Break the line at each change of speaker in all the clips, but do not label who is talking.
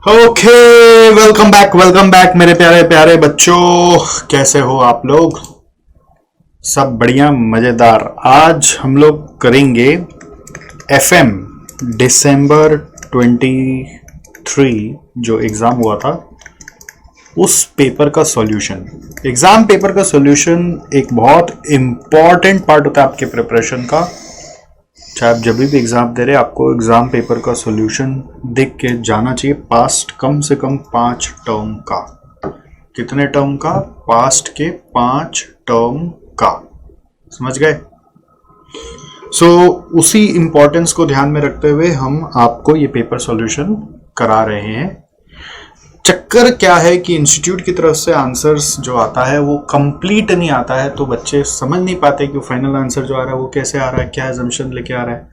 Okay, welcome back मेरे प्यारे प्यारे बच्चों। कैसे हो आप लोग? सब बढ़िया, मजेदार। आज हम लोग करेंगे एफएम दिसंबर 23 जो एग्जाम हुआ था उस पेपर का सॉल्यूशन। एग्जाम पेपर का सॉल्यूशन एक बहुत इंपॉर्टेंट पार्ट होता है आपके प्रिपरेशन का। चाहे आप जब भी एग्जाम दे रहे हैं, आपको एग्जाम पेपर का सॉल्यूशन देख के जाना चाहिए। पास्ट कम से कम 5 टर्म का। कितने टर्म का? पास्ट के 5 टर्म का। समझ गए? उसी इंपॉर्टेंस को ध्यान में रखते हुए हम आपको ये पेपर सॉल्यूशन करा रहे हैं। चक्कर क्या है कि इंस्टीट्यूट की तरफ से आंसर्स जो आता है वो कंप्लीट नहीं आता है, तो बच्चे समझ नहीं पाते कि फाइनल आंसर जो आ रहा है वो कैसे आ रहा है, क्या एजम्पशन लेके आ रहा है।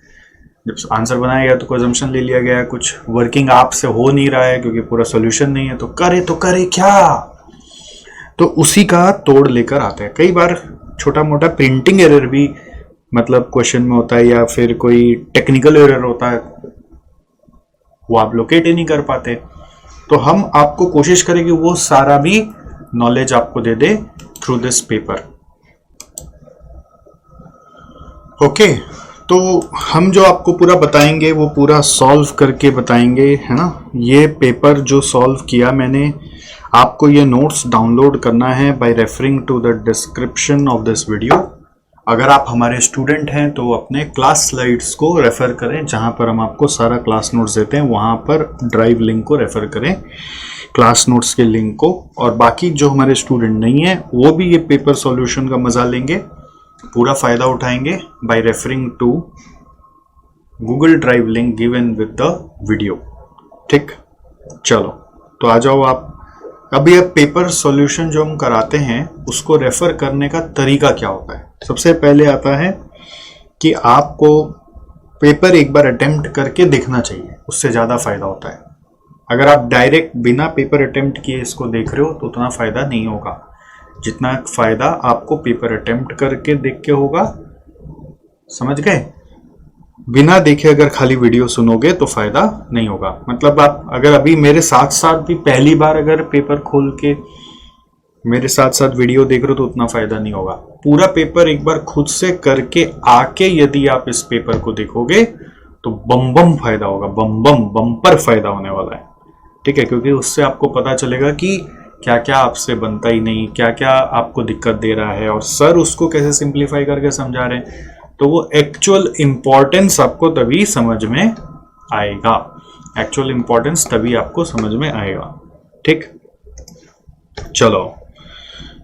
जब आंसर बनाया गया तो कोई एजम्पशन ले लिया गया है, कुछ वर्किंग आप से हो नहीं रहा है क्योंकि पूरा सोल्यूशन नहीं है, तो करे क्या। तो उसी का तोड़ लेकर आते हैं। कई बार छोटा मोटा प्रिंटिंग एरर भी मतलब क्वेश्चन में होता है, या फिर कोई टेक्निकल एरर होता है, वो आप लोकेट ही नहीं कर पाते। तो हम आपको कोशिश करें कि वो सारा भी नॉलेज आपको दे दे थ्रू दिस पेपर। ओके, तो हम जो आपको पूरा बताएंगे वो पूरा सॉल्व करके बताएंगे, है ना। ये पेपर जो सॉल्व किया मैंने, आपको ये नोट्स डाउनलोड करना है by referring to the description of this video. अगर आप हमारे स्टूडेंट हैं तो अपने क्लास स्लाइड्स को रेफर करें, जहां पर हम आपको सारा क्लास नोट्स देते हैं, वहां पर ड्राइव लिंक को रेफर करें, क्लास नोट्स के लिंक को। और बाकी जो हमारे स्टूडेंट नहीं है वो भी ये पेपर सॉल्यूशन का मजा लेंगे, पूरा फायदा उठाएंगे by referring to Google drive link given with the video. ठीक, चलो तो आ जाओ आप। अब ये पेपर सॉल्यूशन जो हम कराते हैं उसको रेफर करने का तरीका क्या होता है। सबसे पहले आता है कि आपको पेपर एक बार अटेम्प्ट करके देखना चाहिए, उससे ज़्यादा फायदा होता है। अगर आप डायरेक्ट बिना पेपर अटेम्प्ट किए इसको देख रहे हो तो उतना फायदा नहीं होगा जितना फायदा आपको पेपर अटेम्प्ट करके देख के होगा। समझ गए? बिना देखे अगर खाली वीडियो सुनोगे तो फायदा नहीं होगा। मतलब आप अगर अभी मेरे साथ साथ भी पहली बार अगर पेपर खोल के मेरे साथ साथ वीडियो देख रहे हो तो उतना फायदा नहीं होगा। पूरा पेपर एक बार खुद से करके आके यदि आप इस पेपर को देखोगे तो बम फायदा होगा, बम्पर फायदा होने वाला है। ठीक है, क्योंकि उससे आपको पता चलेगा कि क्या क्या आपसे बनता ही नहीं, क्या क्या आपको दिक्कत दे रहा है, और सर उसको कैसे सिंप्लीफाई करके समझा रहे हैं। तो वो एक्चुअल इंपॉर्टेंस आपको तभी समझ में आएगा, एक्चुअल इंपॉर्टेंस तभी आपको समझ में आएगा। ठीक, चलो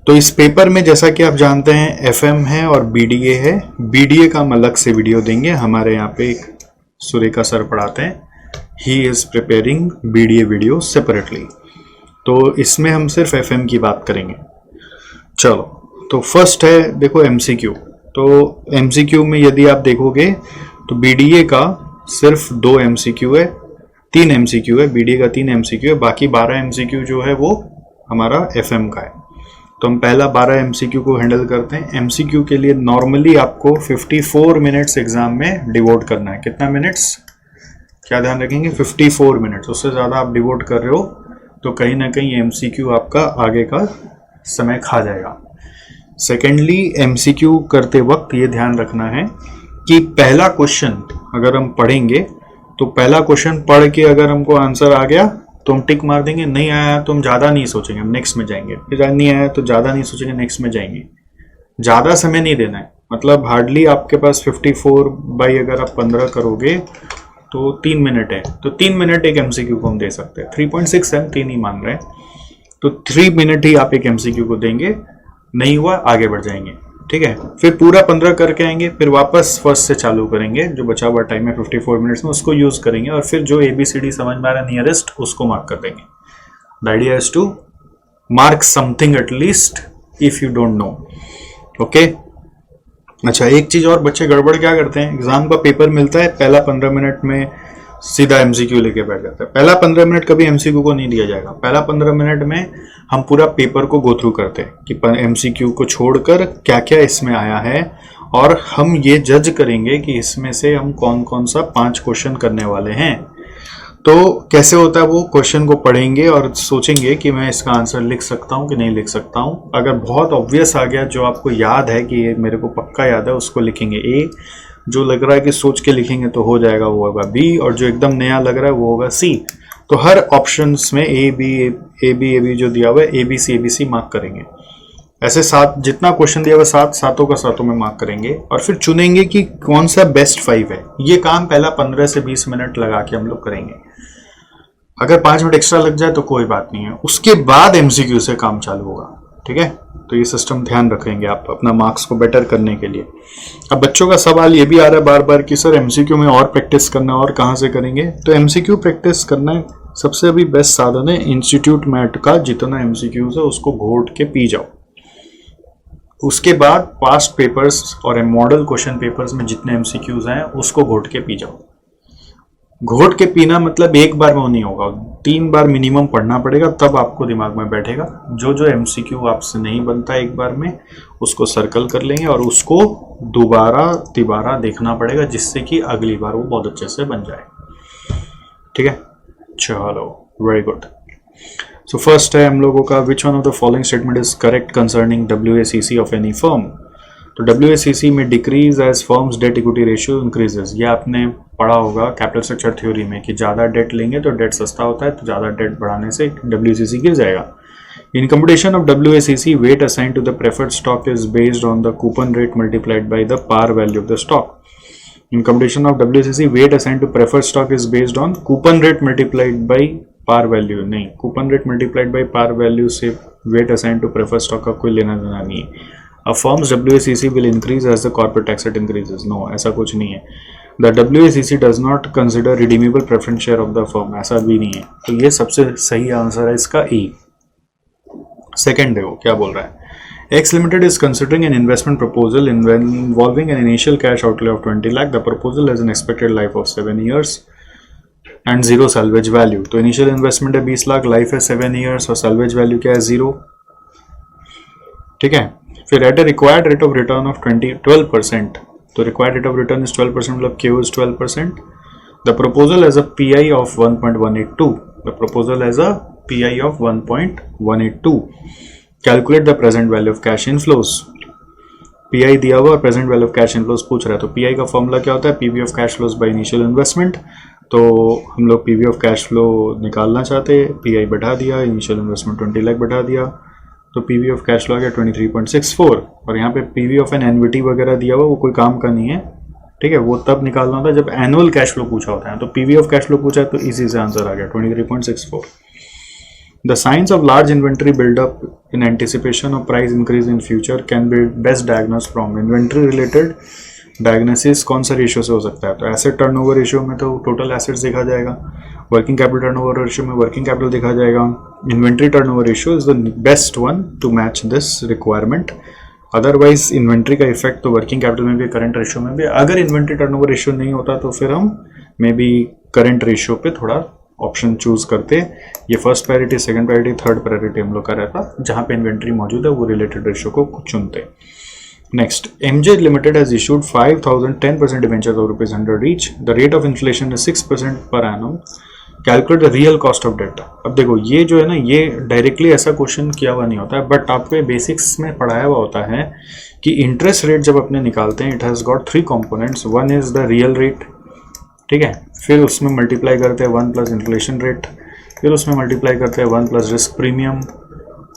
तो इस पेपर में जैसा कि आप जानते हैं एफएम है और बीडीए है। बीडीए का हम अलग से वीडियो देंगे, हमारे यहाँ पे एक सुरेखा सर पढ़ाते हैं, he is preparing BDA video separately. तो इसमें हम सिर्फ एफएम की बात करेंगे। चलो तो फर्स्ट है देखो एमसीक्यू। तो एमसीक्यू में यदि आप देखोगे तो बीडीए का सिर्फ 2 एमसीक्यू है, 3 एमसीक्यू है, बीडीए का 3 एमसीक्यू है, बाकी 12 एमसीक्यू जो है वो हमारा एफएम का है। तो हम पहला 12 एमसीक्यू को हैंडल करते हैं। एमसीक्यू के लिए नॉर्मली आपको 54 मिनट्स एग्जाम में डिवोट करना है। कितना मिनट्स? क्या ध्यान रखेंगे? 54 मिनट्स। उससे ज़्यादा आप डिवोट कर रहे हो तो कहीं ना कहीं एमसीक्यू आपका आगे का समय खा जाएगा। सेकेंडली, एमसीक्यू करते वक्त ये ध्यान रखना है कि पहला क्वेश्चन अगर हम पढ़ेंगे तो पहला क्वेश्चन पढ़ के अगर हमको आंसर आ गया तो हम टिक मार देंगे, नहीं आया तो हम ज़्यादा नहीं सोचेंगे, हम नेक्स्ट में जाएंगे। फिर नहीं आया तो ज़्यादा नहीं सोचेंगे, नेक्स्ट में जाएंगे। ज़्यादा समय नहीं देना है, मतलब हार्डली आपके पास 54 बाई अगर आप 15 करोगे तो 3 मिनट है, तो 3 मिनट एक एमसीक्यू को हम दे सकते हैं। 3.6 हम 3 ही मान रहे हैं, तो 3 मिनट ही आप एक एमसीक्यू को देंगे। नहीं हुआ आगे बढ़ जाएंगे। ठीक है, फिर पूरा 15 करके आएंगे, फिर वापस फर्स्ट से चालू करेंगे। जो बचा हुआ टाइम है 54 मिनट्स में उसको यूज करेंगे, और फिर जो ABCD समझ में आ रहा है नियरेस्ट उसको मार्क कर देंगे। The idea is to mark something at least if you don't know. Okay, अच्छा एक चीज और, बच्चे गड़बड़ क्या करते हैं, एग्जाम का पेपर मिलता है, पहला 15 मिनट में सीधा एमसीक्यू लेके बैठ जाता है। पहला 15 मिनट कभी एमसीक्यू को नहीं दिया जाएगा। पहला 15 मिनट में हम पूरा पेपर को गो थ्रू करते हैं कि एमसीक्यू को छोड़कर क्या क्या इसमें आया है, और हम ये जज करेंगे कि इसमें से हम कौन कौन सा 5 क्वेश्चन करने वाले हैं। तो कैसे होता है, वो क्वेश्चन को पढ़ेंगे और सोचेंगे कि मैं इसका आंसर लिख सकता हूँ कि नहीं लिख सकता हूँ। अगर बहुत ऑब्वियस आ गया, जो आपको याद है कि ये मेरे को पक्का याद है, उसको लिखेंगे ए। जो लग रहा है कि सोच के लिखेंगे तो हो जाएगा, वो होगा बी। और जो एकदम नया लग रहा है वो होगा सी। तो हर ऑप्शंस में ए बी जो दिया हुआ है ए बी सी मार्क करेंगे। ऐसे सात, जितना क्वेश्चन दिया हुआ सातों का सातों में मार्क करेंगे और फिर चुनेंगे कि कौन सा बेस्ट 5 है। ये काम पहला 15 से 20 मिनट लगा के हम लोग करेंगे। अगर 5 मिनट एक्स्ट्रा लग जाए तो कोई बात नहीं है, उसके बाद एमसीक्यू से काम चालू होगा। ठीक है, तो ये सिस्टम ध्यान रखेंगे आप अपना मार्क्स को बेटर करने के लिए। अब बच्चों का सवाल ये भी आ रहा है बार बार कि सर एमसीक्यू में और प्रैक्टिस करना, और कहाँ से करेंगे? तो एमसीक्यू प्रैक्टिस करना सबसे अभी बेस्ट साधन है, इंस्टीट्यूट मैट का जितना एमसीक्यूज है उसको घोट के पी जाओ। उसके बाद पास्ट पेपर्स और मॉडल क्वेश्चन पेपर्स में जितने एमसीक्यूज हैं उसको घोट के पी जाओ। घोट के पीना मतलब एक बार में नहीं होगा, 3 बार मिनिमम पढ़ना पड़ेगा, तब आपको दिमाग में बैठेगा। जो एमसीक्यू आपसे नहीं बनता एक बार में, उसको सर्कल कर लेंगे और उसको दोबारा देखना पड़ेगा, जिससे कि अगली बार वो बहुत अच्छे से बन जाए। ठीक है, चलो, वेरी गुड। सो फर्स्ट है हम लोगों का, which one of the following statement is correct concerning WACC of any firm. तो WACC में decrease as firms debt equity ratio increases. ये आपने पढ़ा होगा कैपिटल स्ट्रक्चर थ्योरी में कि ज़्यादा डेट लेंगे तो डेट सस्ता होता है, तो ज़्यादा डेट बढ़ाने से WACC गिर जाएगा। In computation of WACC, weight assigned to the preferred stock is based on the coupon rate multiplied by the par value of the stock. In computation of WACC, weight assigned to preferred stock is based on coupon rate multiplied by par value। नहीं, coupon rate multiplied by par value से weight assigned to preferred stock का कोई लेना देना नहीं है। A firm's WACC will increase as the corporate tax rate increases। No, ऐसा कुछ नहीं है। The WACC does not consider redeemable preference share of the firm। ऐसा भी नहीं है। तो ये सबसे सही आंसर है इसका E। सेकेंड देखो क्या बोल रहा है। X Limited is considering an investment proposal involving an initial cash outlay of 20 lakh. The proposal has an expected life of 7 years and 0 salvage value. तो initial investment है 20 लाख, life है 7 years और salvage value क्या है 0। ठीक है, फिर at a required rate of return of 12%। तो required rate of return is 12%, मतलब Q is 12%. The proposal has a PI of 1.182. The proposal has a PI of 1.182. Calculate the present value of cash inflows. Pi दिया हुआ और present value of cash inflows पूछ रहा है। तो pi का formula क्या होता है? PV of cash flows by initial investment. तो हम लोग पीवी ऑफ कैश फ्लो निकालना चाहते हैं, पीआई बढ़ा दिया, इनिशियल इन्वेस्टमेंट 20 लाख बढ़ा दिया, तो पीवी ऑफ कैश फ्लो आ गया 23.64। और यहाँ पे पीवी ऑफ एन एनविटी वगैरह दिया हुआ, वो कोई काम का नहीं है। ठीक है, वो तब निकालना होता है जब एनुअल कैश फ्लो पूछा होता है। तो पीवी ऑफ कैश फ्लो पूछा है तो इसी से आंसर आ गया 23.64। The signs of large inventory build-up in anticipation of price increase in future can be best diagnosed from inventory related diagnosis। कौन सा रेशियो से हो सकता है? तो एसेट टर्नओवर रेशियो में तो टोटल एसेट्स देखा जाएगा, वर्किंग कैपिटल टर्नओवर रेशियो में वर्किंग कैपिटल देखा जाएगा। Inventory turnover ratio is the best one two match this requirement. Otherwise inventory का इफेक्ट तो वर्किंग कैपिटल में भी, करंट रेशियो में भी। अगर इन्वेंट्री टर्नओवर रेशियो नहीं होता तो फिर हम मे बी करंट रेशियो पे थोड़ा ऑप्शन चूज करते। ये first priority, second priority, third priority हम लोग का रहता, जहां पे इन्वेंट्री मौजूद है वो रिलेटेड रेशियो को चुनते। Next, MJ Limited has issued 5,000 10% debentures of ₹100 each. The rate of inflation is 6% per annum. Calculate the real cost of debt। अब देखो ये जो है ना, ये डायरेक्टली ऐसा क्वेश्चन किया हुआ नहीं होता है, बट आपको बेसिक्स में पढ़ाया हुआ होता है कि इंटरेस्ट रेट जब अपने निकालते हैं, it has got 3 components. One is the real rate, ठीक है, फिर उसमें मल्टीप्लाई करते हैं 1 प्लस इन्फ्लेशन रेट, फिर उसमें मल्टीप्लाई करते हैं 1 प्लस रिस्क प्रीमियम।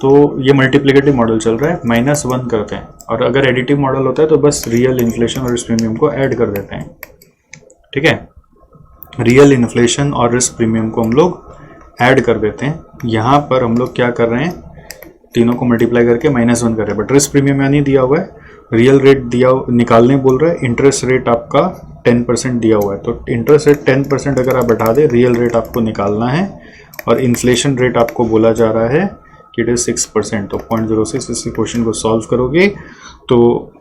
तो ये मल्टीप्लिकेटिव मॉडल चल रहा है, -1 करते हैं। और अगर एडिटिव मॉडल होता है तो बस रियल इन्फ्लेशन और रिस्क प्रीमियम को ऐड कर देते हैं। ठीक है, रियल इन्फ्लेशन और रिस्क प्रीमियम को हम लोग ऐड कर देते हैं। यहाँ पर हम लोग क्या कर रहे हैं, तीनों को मल्टीप्लाई करके -1 कर रहे हैं, बट रिस्क प्रीमियम यहाँ नहीं दिया हुआ है, रियल रेट दिया निकालने बोल रहा है। इंटरेस्ट रेट आपका 10% दिया हुआ है, तो इंटरेस्ट रेट 10% अगर आप बैठा दें, रियल रेट आपको निकालना है। और इन्फ्लेशन रेट आपको बोला जा रहा है कि इट इज 6%। तो 0.06 इस क्वेश्चन को सॉल्व करोगे तो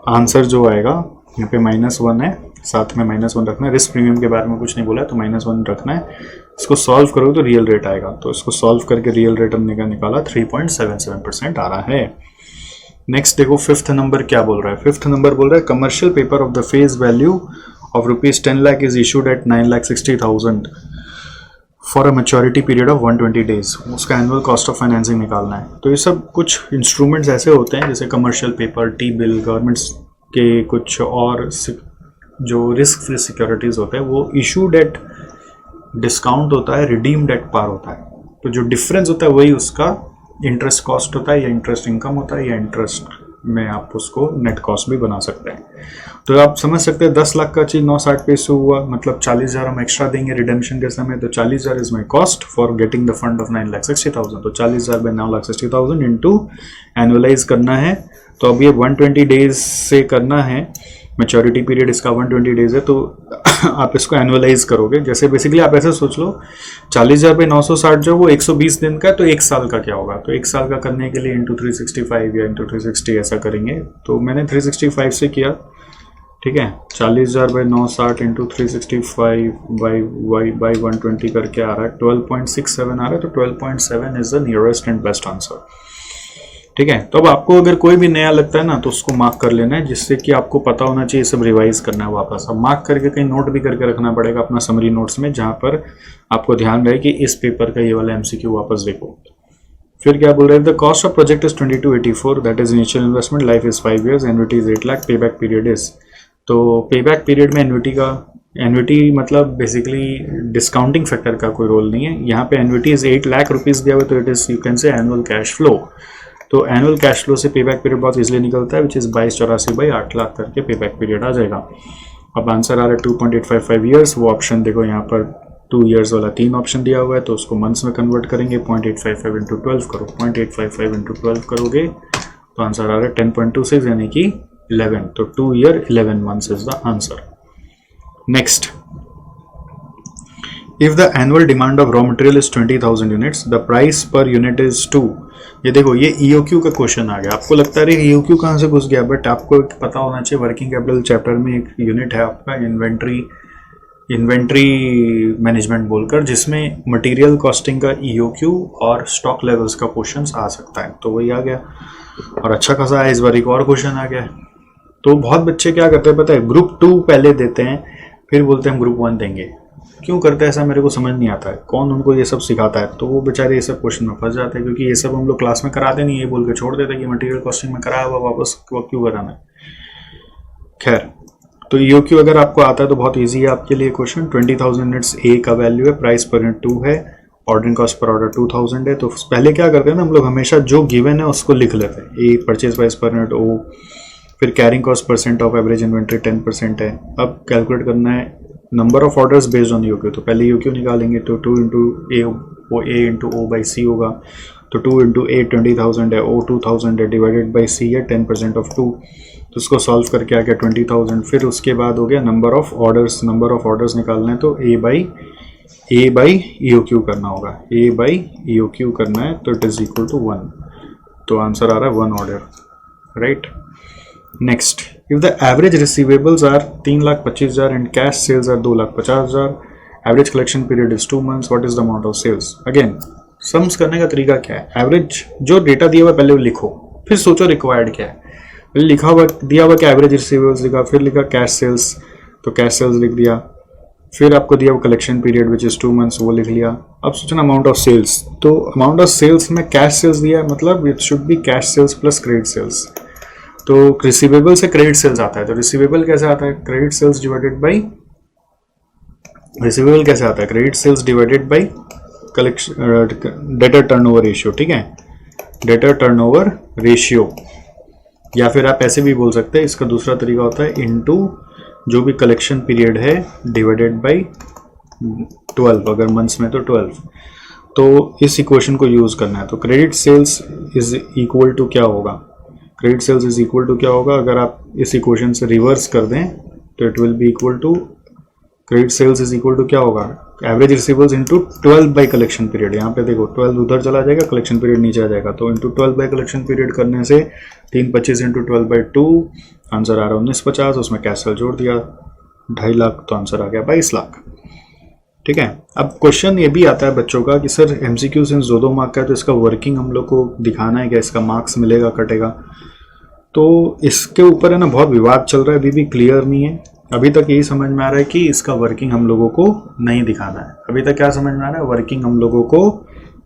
आंसर जो आएगा, यहाँ पे -1 है, साथ में -1 रखना है। रिस्क प्रीमियम के बारे में कुछ नहीं बोला है तो -1 रखना है। इसको सॉल्व करोगे तो रियल रेट आएगा। तो इसको सॉल्व करके रियल रेट हमने क्या निकाला, 3.77% आ रहा है। नेक्स्ट देखो, 5th नंबर क्या बोल रहा है। 5th नंबर बोल रहा है, commercial paper of the face value of ₹10 lakh is issued at 9,60,000 for a maturity period of 120 days, उसका एनुअल कॉस्ट ऑफ फाइनेंसिंग निकालना है। तो ये सब कुछ इंस्ट्रूमेंट्स ऐसे होते हैं जैसे commercial paper, T bill, governments के कुछ और जो रिस्क फ्री सिक्योरिटीज़ होते हैं, वो इशूड एट डिस्काउंट होता है, रिडीम्ड एट पार होता है। तो जो डिफरेंस होता है वही उसका इंटरेस्ट कॉस्ट होता है, या इंटरेस्ट इनकम होता है, या इंटरेस्ट में आप उसको नेट कॉस्ट भी बना सकते हैं। तो आप समझ सकते हैं 10 लाख का चीज़ 960 पैसे हुआ, मतलब 40,000 हम एक्स्ट्रा देंगे रिडेम्पशन के समय। तो 40,000 is my cost for getting the fund of 9,60,000। तो 40,000 बाई 9,60,000 इंटू एनुअलाइज करना है। तो अब ये 120 डेज से करना है, मैच्योरिटी पीरियड इसका 120 डेज है। तो आप इसको एनुअलाइज करोगे, जैसे बेसिकली आप ऐसे सोच लो 40,000 पे 960 जो वो 120 दिन का है, तो एक साल का क्या होगा। तो एक साल का करने के लिए इंटू 365 या इंटू 360 ऐसा करेंगे। तो मैंने 365 से किया, ठीक है। 40,000 बाई 960 इंटू 365 बाई 120 करके आ रहा है 12.67 आ रहा है। तो 12.7 is the nearest and best answer, ठीक है। तो अब आपको अगर कोई भी नया लगता है ना तो उसको मार्क कर लेना है, जिससे कि आपको पता होना चाहिए, सब रिवाइज करना है वापस। अब मार्क करके कहीं नोट भी करके रखना पड़ेगा अपना समरी नोट्स में, जहाँ पर आपको ध्यान रहे कि इस पेपर का ये वाला एमसीक्यू वापस देखो। फिर क्या बोल रहे हैं, the cost of project is 2284, that is initial investment, life is 5 years, annuity is 8 lakh, पे बैक पीरियड इज। तो पे बैक पीरियड में एन्युटी मतलब बेसिकली डिस्काउंटिंग फैक्टर का कोई रोल नहीं है। यहाँ पे एन्युटी इज 8 लाख रुपीज दिया हुआ, तो इट इज यू कैन से एनुअल कैश फ्लो। तो एनुअल कैश फ्लो से पे बैक पीरियड बहुत इजीली निकलता है, विच इज 2284 बाई 8 लाख करके पे बैक पीरियड आ जाएगा। अब आंसर आ रहा है 2.855 ईयर्स। वो ऑप्शन देखो यहाँ पर 2 years वाला 3 ऑप्शन दिया हुआ है, तो उसको मंथ्स में कन्वर्ट करेंगे। 0.855 इंटू 12 करो, 0.855 इंटू 12 करोगे तो आंसर आ रहा है 10.26 यानी कि 11। तो 2 year 11 months is the answer. Next, if the annual demand of raw material is 20,000 units, the price per unit is 2। ये देखो ये ईओक्यू का क्वेश्चन आ गया। आपको लगता है ईओक्यू कहाँ से घुस गया, बट आपको पता होना चाहिए वर्किंग कैपिटल चैप्टर में एक यूनिट है आपका इन्वेंट्री मैनेजमेंट बोलकर, जिसमें मटेरियल कॉस्टिंग का ईओक्यू और स्टॉक लेवल्स का क्वेश्चन आ सकता है। तो वही आ गया और अच्छा खासा है। इस बार एक और क्वेश्चन आ गया। तो बहुत बच्चे क्या करते हैं पता है, ग्रुप 2 पहले देते हैं, फिर बोलते हैं हम ग्रुप 1 देंगे। क्यों करते हैं ऐसा मेरे को समझ नहीं आता है, कौन उनको ये सब सिखाता है। तो वो बेचारे ये सब क्वेश्चन में फंस जाते हैं, क्योंकि ये सब हम लोग क्लास में कराते नहीं, ये बोल के छोड़ देते हैं कि मटेरियल कॉस्टिंग में कराया हुआ वापस क्यों कराना है। खैर, तो ईओक्यू अगर आपको आता है तो बहुत ईजी है आपके लिए क्वेश्चन। 20,000 यूनिट्स ए का वैल्यू है, प्राइस पर यूनिट 2 है, ऑर्डरिंग कॉस्ट पर ऑर्डर 2,000 है। तो पहले क्या करते हैं ना हम लोग, हमेशा जो गिवन है उसको लिख लेते हैं। A purchase price per unit O, फिर carrying cost percent of average inventory 10% है। अब कैलकुलेट करना है number of orders based on EOQ. तो पहले यूक्यू निकालेंगे, तो 2 इंटू ए, वो ए इंटू ओ बाई सी होगा। तो 2 इंटू ए 20,000 है, ओ 2,000 है, डिवाइडेड बाई सी है 10% ऑफ 2। तो उसको सॉल्व करके आ गया 20,000। फिर उसके बाद हो गया नंबर ऑफ ऑर्डर्स निकालना है, तो ए बाई ईओक्यू करना होगा, ए बाई ईओक्यू करना है, तो इट इज इक्वल टू 1। तो आंसर आ रहा है 1 order, right. Next, if the average receivables are 3,25,000 and cash sales are 2,50,000, average collection period is 2 months, what is the amount of sales. Again sums करने का तरीका क्या है, एवरेज जो डेटा दिया हुआ पहले वो लिखो, फिर सोचो रिक्वायर्ड क्या है। पहले लिखा हुआ दिया हुआ कि एवरेज रिसीवेबल्स लिखा, फिर लिखा कैश सेल्स, तो कैश सेल्स लिख दिया। फिर आपको दिया हुआ collection period which is 2 months, वो लिख लिया। अब सोचना अमाउंट ऑफ सेल्स, तो अमाउंट ऑफ सेल्स में कैश सेल्स दिया है, मतलब it should be cash sales plus credit sales. तो रिसीवेबल से क्रेडिट सेल्स आता है, तो रिसीवेबल कैसे आता है, credit sales divided by receivable कैसे आता है, credit sales divided by collection debtor turnover ratio, ठीक है, डेटर टर्नओवर रेशियो। या फिर आप ऐसे भी बोल सकते हैं, इसका दूसरा तरीका होता है इनटू जो भी कलेक्शन पीरियड है डिवाइडेड बाई 12, अगर मंथ्स में तो 12। तो इस इक्वेशन को यूज करना है। तो credit sales is equal to क्या होगा, credit sales is equal to क्या होगा, अगर आप इस इक्वेशन से रिवर्स कर दें तो it will be equal to, credit sales is equal to क्या होगा, average receivables into 12 by collection period. यहाँ पे देखो 12 उधर चला जाएगा, कलेक्शन पीरियड नीचे आ जाएगा, तो इंटू 12 बाई कलेक्शन पीरियड करने से 325 इंटू 12 बाई 2, आंसर आ रहा है 1950। उसमें कैश सेल जोड़ दिया 2.5 लाख, तो आंसर आ गया 22 लाख, ठीक है। अब क्वेश्चन ये भी आता है बच्चों का कि सर एमसीक्यू सिंस 2 मार्क का है, तो इसका वर्किंग हम लोग को दिखाना है क्या, इसका मार्क्स मिलेगा कटेगा। तो इसके ऊपर है ना बहुत विवाद चल रहा है, अभी भी क्लियर नहीं है। अभी तक यही समझ में आ रहा है कि इसका वर्किंग हम लोगों को नहीं दिखाना है। अभी तक क्या समझ में आ रहा है? वर्किंग हम लोगों को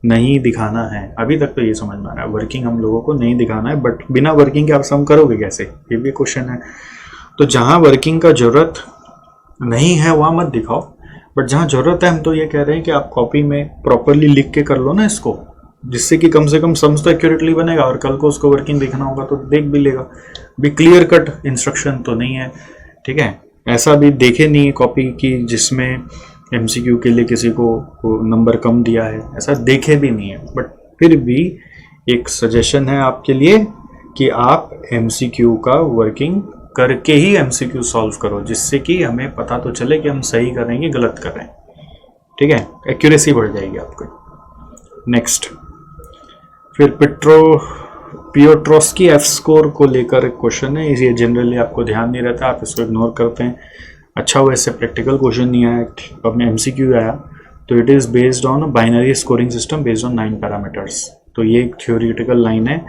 नहीं दिखाना है। अभी तक तो ये समझ में आ रहा है वर्किंग हम लोगों को नहीं दिखाना है, बट बिना वर्किंग के आप सम करोगे कैसे, ये भी क्वेश्चन है। तो जहाँ वर्किंग का जरूरत नहीं है वहाँ मत दिखाओ, बट जहाँ जरूरत है हम तो ये कह रहे हैं कि आप कॉपी में प्रॉपरली लिख के कर लो ना इसको, जिससे कि कम से कम सम्स तो एक्यूरेटली बनेगा और कल को उसको वर्किंग देखना होगा तो देख भी लेगा। भी क्लियर कट इंस्ट्रक्शन तो नहीं है, ठीक है। ऐसा भी देखे नहीं है कॉपी की जिसमें एमसीक्यू के लिए किसी को नंबर कम दिया है, ऐसा देखे भी नहीं है। बट फिर भी एक सजेशन है आपके लिए कि आप एमसीक्यू का वर्किंग करके ही एमसीक्यू सॉल्व करो, जिससे कि हमें पता तो चले कि हम सही कर रहे हैं कि गलत कर रहे हैं, ठीक है। एक्यूरेसी बढ़ जाएगी आपको। नेक्स्ट, फिर पियोट्रोस्की एफ स्कोर को लेकर एक क्वेश्चन है। ये जनरली आपको ध्यान नहीं रहता, आप इसको इग्नोर करते हैं। अच्छा हुआ इससे प्रैक्टिकल क्वेश्चन नहीं आया, अब में एमसीक्यू आया। तो it is based on binary scoring system based on 9 parameters. तो ये एक थ्योरेटिकल लाइन है,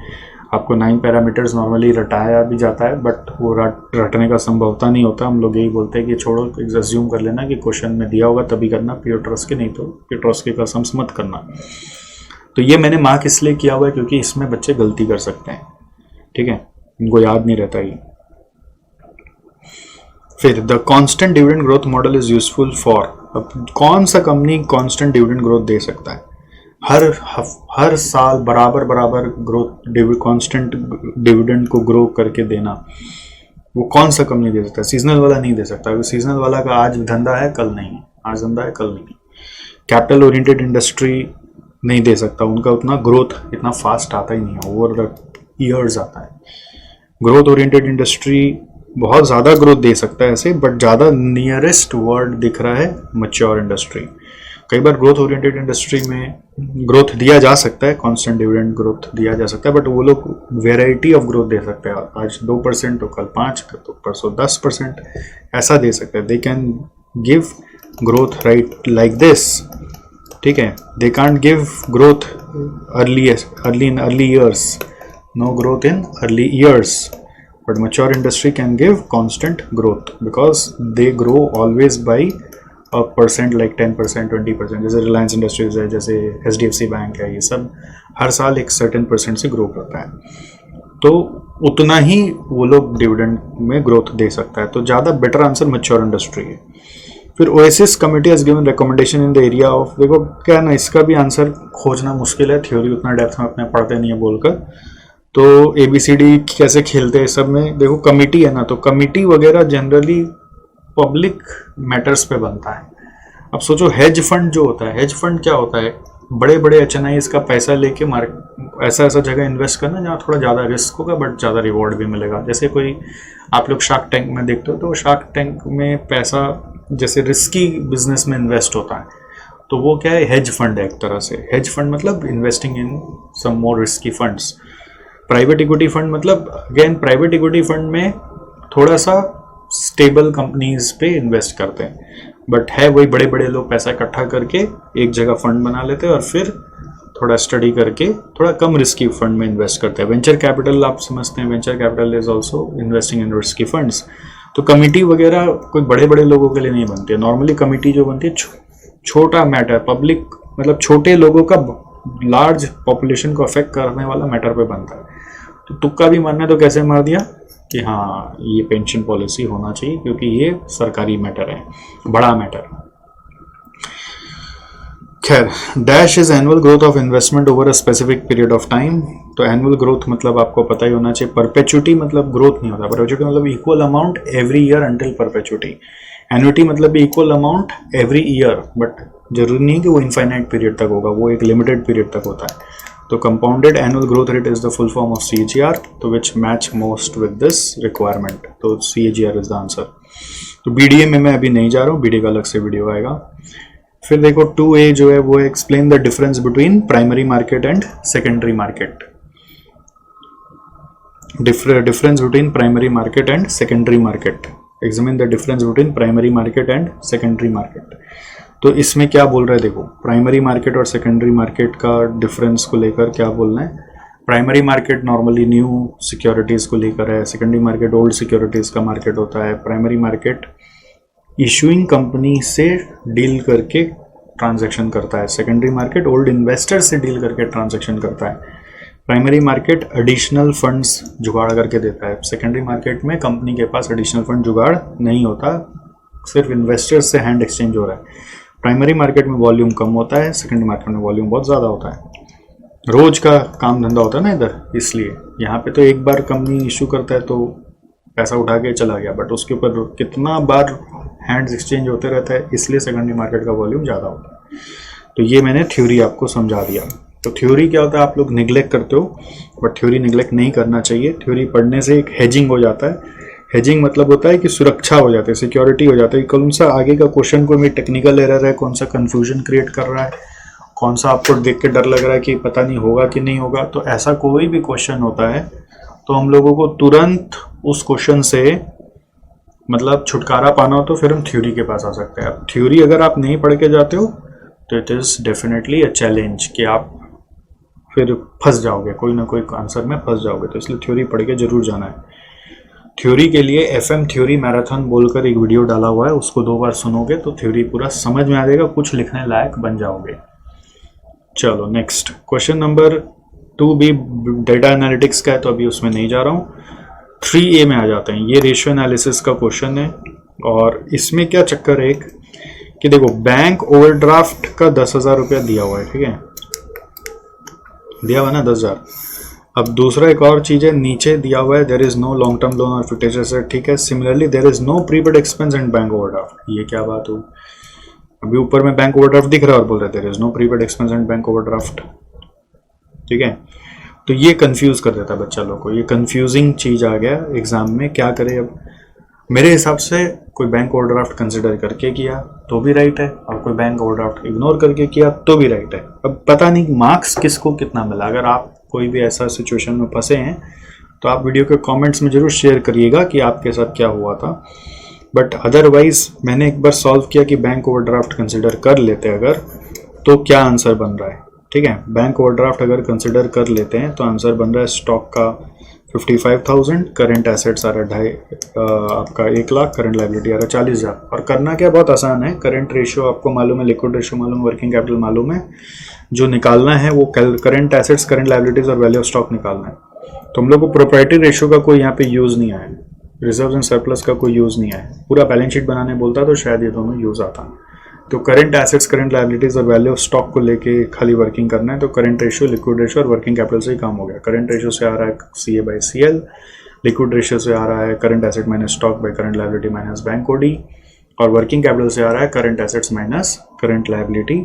आपको 9 पैरामीटर्स नॉर्मली रटाया भी जाता है, बट वो रटने का संभवता नहीं होता। हम लोग यही बोलते हैं कि छोड़ो, एग्ज्यूम कर लेना कि क्वेश्चन में दिया होगा तभी करना, पियोट्रोस्की नहीं तो पियोट्रोस्की का सम्स मत करना। तो ये मैंने मार्क इसलिए किया हुआ है क्योंकि इसमें बच्चे गलती कर सकते हैं, ठीक है, इनको याद नहीं रहता ये। फिर the constant dividend growth model is useful for, अब कौन सा कंपनी कांस्टेंट डिविडेंड ग्रोथ दे सकता है? हर साल बराबर ग्रोथ, कांस्टेंट डिविडेंड को ग्रो करके देना, वो कौन सा कंपनी दे सकता है? सीजनल वाला नहीं दे सकता, क्योंकि सीजनल वाला का आज धंधा है कल नहीं, आज धंधा है कल नहीं। कैपिटल ओरिएंटेड इंडस्ट्री नहीं दे सकता, उनका उतना ग्रोथ इतना फास्ट आता ही नहीं है, ओवर द ईयर्स आता है। ग्रोथ ओरिएंटेड इंडस्ट्री बहुत ज़्यादा ग्रोथ दे सकता है ऐसे, बट ज़्यादा नियरेस्ट वर्ड दिख रहा है मैच्योर इंडस्ट्री। कई बार ग्रोथ ओरिएंटेड इंडस्ट्री में ग्रोथ दिया जा सकता है, कांस्टेंट डिविडेंड ग्रोथ दिया जा सकता है, बट वो लोग वेराइटी ऑफ ग्रोथ दे सकते हैं। आज 2% तो कल 5, तो परसों 10% ऐसा दे सकते हैं। They can give growth right like this, ठीक है। They can't give growth early in early years, no growth in early years, but mature industry can give constant growth because they grow always by a percent, like 10%, 20%। जैसे Reliance industries है, जैसे HDFC bank है, ये सब हर साल एक certain % से grow करता है, तो उतना ही वो लोग डिविडेंड में ग्रोथ दे सकता है। तो ज़्यादा बेटर आंसर मैच्योर इंडस्ट्री है। फिर oasis committee has given recommendation in the area of, देखो क्या ना, इसका भी आंसर खोजना मुश्किल है, थ्योरी उतना डेप्थ में अपने पढ़ते नहीं है बोलकर। तो ABCD कैसे खेलते हैं सब में, देखो कमिटी है ना, तो कमिटी वगैरह जनरली पब्लिक मैटर्स पे बनता है। अब सोचो हेज फंड जो होता है, हेज फंड क्या होता है? बड़े बड़े HNIs का पैसा लेके ऐसा जगह इन्वेस्ट करना जहाँ थोड़ा ज़्यादा रिस्क होगा बट ज़्यादा रिवॉर्ड भी मिलेगा। जैसे कोई आप लोग शार्क टैंक में देखते हो, तो शार्क टैंक में पैसा जैसे रिस्की बिजनेस में इन्वेस्ट होता है, तो वो क्या है? हेज फंड है एक तरह से। हेज फंड मतलब investing in some more risky funds. Private equity fund मतलब अगेन प्राइवेट इक्विटी फंड में थोड़ा सा स्टेबल कंपनीज पे इन्वेस्ट करते हैं, बट है वही बड़े बड़े लोग पैसा इकट्ठा करके एक जगह फंड बना लेते हैं और फिर थोड़ा स्टडी करके थोड़ा कम रिस्की फंड में इन्वेस्ट करते हैं। वेंचर कैपिटल आप समझते हैं, venture capital is also investing in risky funds. तो कमिटी वगैरह कोई बड़े बड़े लोगों के लिए नहीं बनती है। नॉर्मली कमिटी जो बनती है छोटा मैटर, पब्लिक मतलब छोटे लोगों का लार्ज पॉपुलेशन को अफेक्ट करने वाला मैटर पे बनता है। तो तुक्का भी मारना है तो कैसे मार दिया कि हाँ ये पेंशन पॉलिसी होना चाहिए क्योंकि ये सरकारी मैटर है, बड़ा मैटर। खैर, dash is annual growth of investment over a specific period of time. तो एनुअल ग्रोथ मतलब आपको पता ही होना चाहिए। परपेचुटी मतलब ग्रोथ नहीं होता, परपेचुटी मतलब equal amount every year until perpetuity. Annuity मतलब equal amount every year, but जरूरी नहीं कि वो इनफाइनाइट पीरियड तक होगा, वो एक लिमिटेड पीरियड तक होता है। तो compounded annual growth rate is the full form of CAGR, तो which match most with this requirement. तो CAGR इज द आंसर। तो BDA में मैं अभी नहीं जा रहा हूँ, BDA का अलग से वीडियो आएगा। फिर देखो 2A जो है वो explain the difference between primary market and secondary market. Difference between primary market and secondary market. Examine the difference between primary market and secondary market. तो इसमें क्या बोल रहा है, देखो प्राइमरी मार्केट और सेकेंडरी मार्केट का डिफरेंस को लेकर क्या बोलना है। Primary market normally new securities को लेकर है, सेकेंडरी मार्केट ओल्ड सिक्योरिटीज़ का मार्केट होता है, प्राइमरी मार्केट इशूइंग कंपनी से डील करके ट्रांजैक्शन करता है, सेकेंडरी मार्केट ओल्ड इन्वेस्टर से डील करके ट्रांजैक्शन करता है, प्राइमरी मार्केट एडिशनल फंड्स जुगाड़ करके देता है, सेकेंडरी मार्केट में कंपनी के पास एडिशनल फंड जुगाड़ नहीं होता, सिर्फ इन्वेस्टर्स से हैंड एक्सचेंज हो रहा है। प्राइमरी मार्केट में वॉल्यूम कम होता है, सेकेंडरी मार्केट में वॉल्यूम बहुत ज़्यादा होता है, रोज का काम धंधा होता है ना इधर, इसलिए यहाँ पे तो एक बार कंपनी इशू करता है तो पैसा उठा के चला गया, बट उसके ऊपर कितना बार हैंड्स एक्सचेंज होते रहता है, इसलिए सेकेंडरी मार्केट का वॉल्यूम ज़्यादा होता है। तो ये मैंने थ्योरी आपको समझा दिया। तो थ्योरी क्या होता है, आप लोग निगलेक्ट करते हो, बट थ्योरी निगलेक्ट नहीं करना चाहिए। थ्योरी पढ़ने से एक हेजिंग हो जाता है। हेजिंग मतलब होता है कि सुरक्षा हो जाती है, सिक्योरिटी हो जाता है, कौन सा आगे का क्वेश्चन कोई में टेक्निकल एरर है, कौन सा कंफ्यूजन क्रिएट कर रहा है, कौन सा आपको देख के डर लग रहा है कि पता नहीं होगा कि नहीं होगा। तो ऐसा कोई भी क्वेश्चन होता है तो हम लोगों को तुरंत उस क्वेश्चन से मतलब छुटकारा पाना हो तो फिर हम थ्योरी के पास आ सकते हैं। अब थ्योरी अगर आप नहीं पढ़ के जाते हो तो it is definitely a challenge कि आप फिर फंस जाओगे, कोई ना कोई आंसर में फंस जाओगे। तो इसलिए थ्योरी पढ़ के जरूर जाना है। थ्योरी के लिए FM थ्योरी मैराथन बोलकर एक वीडियो डाला हुआ है, उसको 2 बार सुनोगे तो थ्योरी पूरा समझ में आ जाएगा, कुछ लिखने लायक बन जाओगे। चलो नेक्स्ट क्वेश्चन नंबर 2 भी डेटा एनालिटिक्स का है, तो अभी उसमें नहीं जा रहा हूँ। 3A में आ जाते हैं। ये रेशियो एनालिसिस का क्वेश्चन है और इसमें क्या चक्कर है कि देखो बैंक ओवरड्राफ्ट का 10,000 रुपया दिया हुआ है, ठीक है, दिया हुआ ना 10,000। अब दूसरा एक और चीज़ है, नीचे दिया हुआ है there is no long term loan और फिक्स्ड एसेट, ठीक है। Similarly there is no prepaid expense and bank overdraft. ये क्या बात हो, अभी ऊपर में बैंक ओवरड्राफ्ट दिख रहा है और बोल रहे हैं there is no prepaid expense and bank overdraft, ठीक है। तो ये कंफ्यूज कर देता है बच्चा लोग को, ये कंफ्यूजिंग चीज आ गया एग्जाम में। क्या करे अब, मेरे हिसाब से कोई बैंक ओवरड्राफ्ट कंसिडर करके किया तो भी राइट है और कोई बैंक ओवरड्राफ्ट इग्नोर करके किया तो भी राइट है। अब पता नहीं मार्क्स किसको कितना मिला। अगर आप कोई भी ऐसा सिचुएशन में फंसे हैं तो आप वीडियो के कमेंट्स में जरूर शेयर करिएगा कि आपके साथ क्या हुआ था। बट अदरवाइज मैंने एक बार सॉल्व किया कि बैंक ओवरड्राफ्ट कंसिडर कर लेते अगर तो क्या आंसर बन रहा है, ठीक है। बैंक ओवरड्राफ्ट अगर कंसिडर कर लेते हैं तो आंसर बन रहा है स्टॉक का 55,000, करंट एसेट्स आ रहा है आपका 1 लाख, करंट लायबिलिटी आ रहा है 40,000। और करना क्या बहुत आसान है, करंट रेशियो आपको मालूम है, लिक्विड रेशियो मालूम है, वर्किंग कैपिटल मालूम है। जो निकालना है वो करंट एसेट्स, करंट लायबिलिटीज और वैल्यू ऑफ स्टॉक निकालना है। तो हम लोग को प्रोप्राइटरी रेशियो का कोई यहाँ पे यूज़ नहीं आया, रिजर्व एंड सरप्लस का कोई यूज़ नहीं आया। पूरा बैलेंस शीट बनाने बोलता तो शायद ये दोनों यूज़ आता। तो करंट एसेट्स, करंट लायबिलिटीज और वैल्यू ऑफ स्टॉक को लेके खाली वर्किंग करना है। तो करंट रेशियो, लिक्विड रेशियो और वर्किंग कैपिटल से ही काम हो गया। करंट रेशियो से आ रहा है CA/CL, लिक्विड रेशियो से आ रहा है current asset minus stock by current liability minus bank OD, और वर्किंग कैपिटल से आ रहा है current assets minus current liability.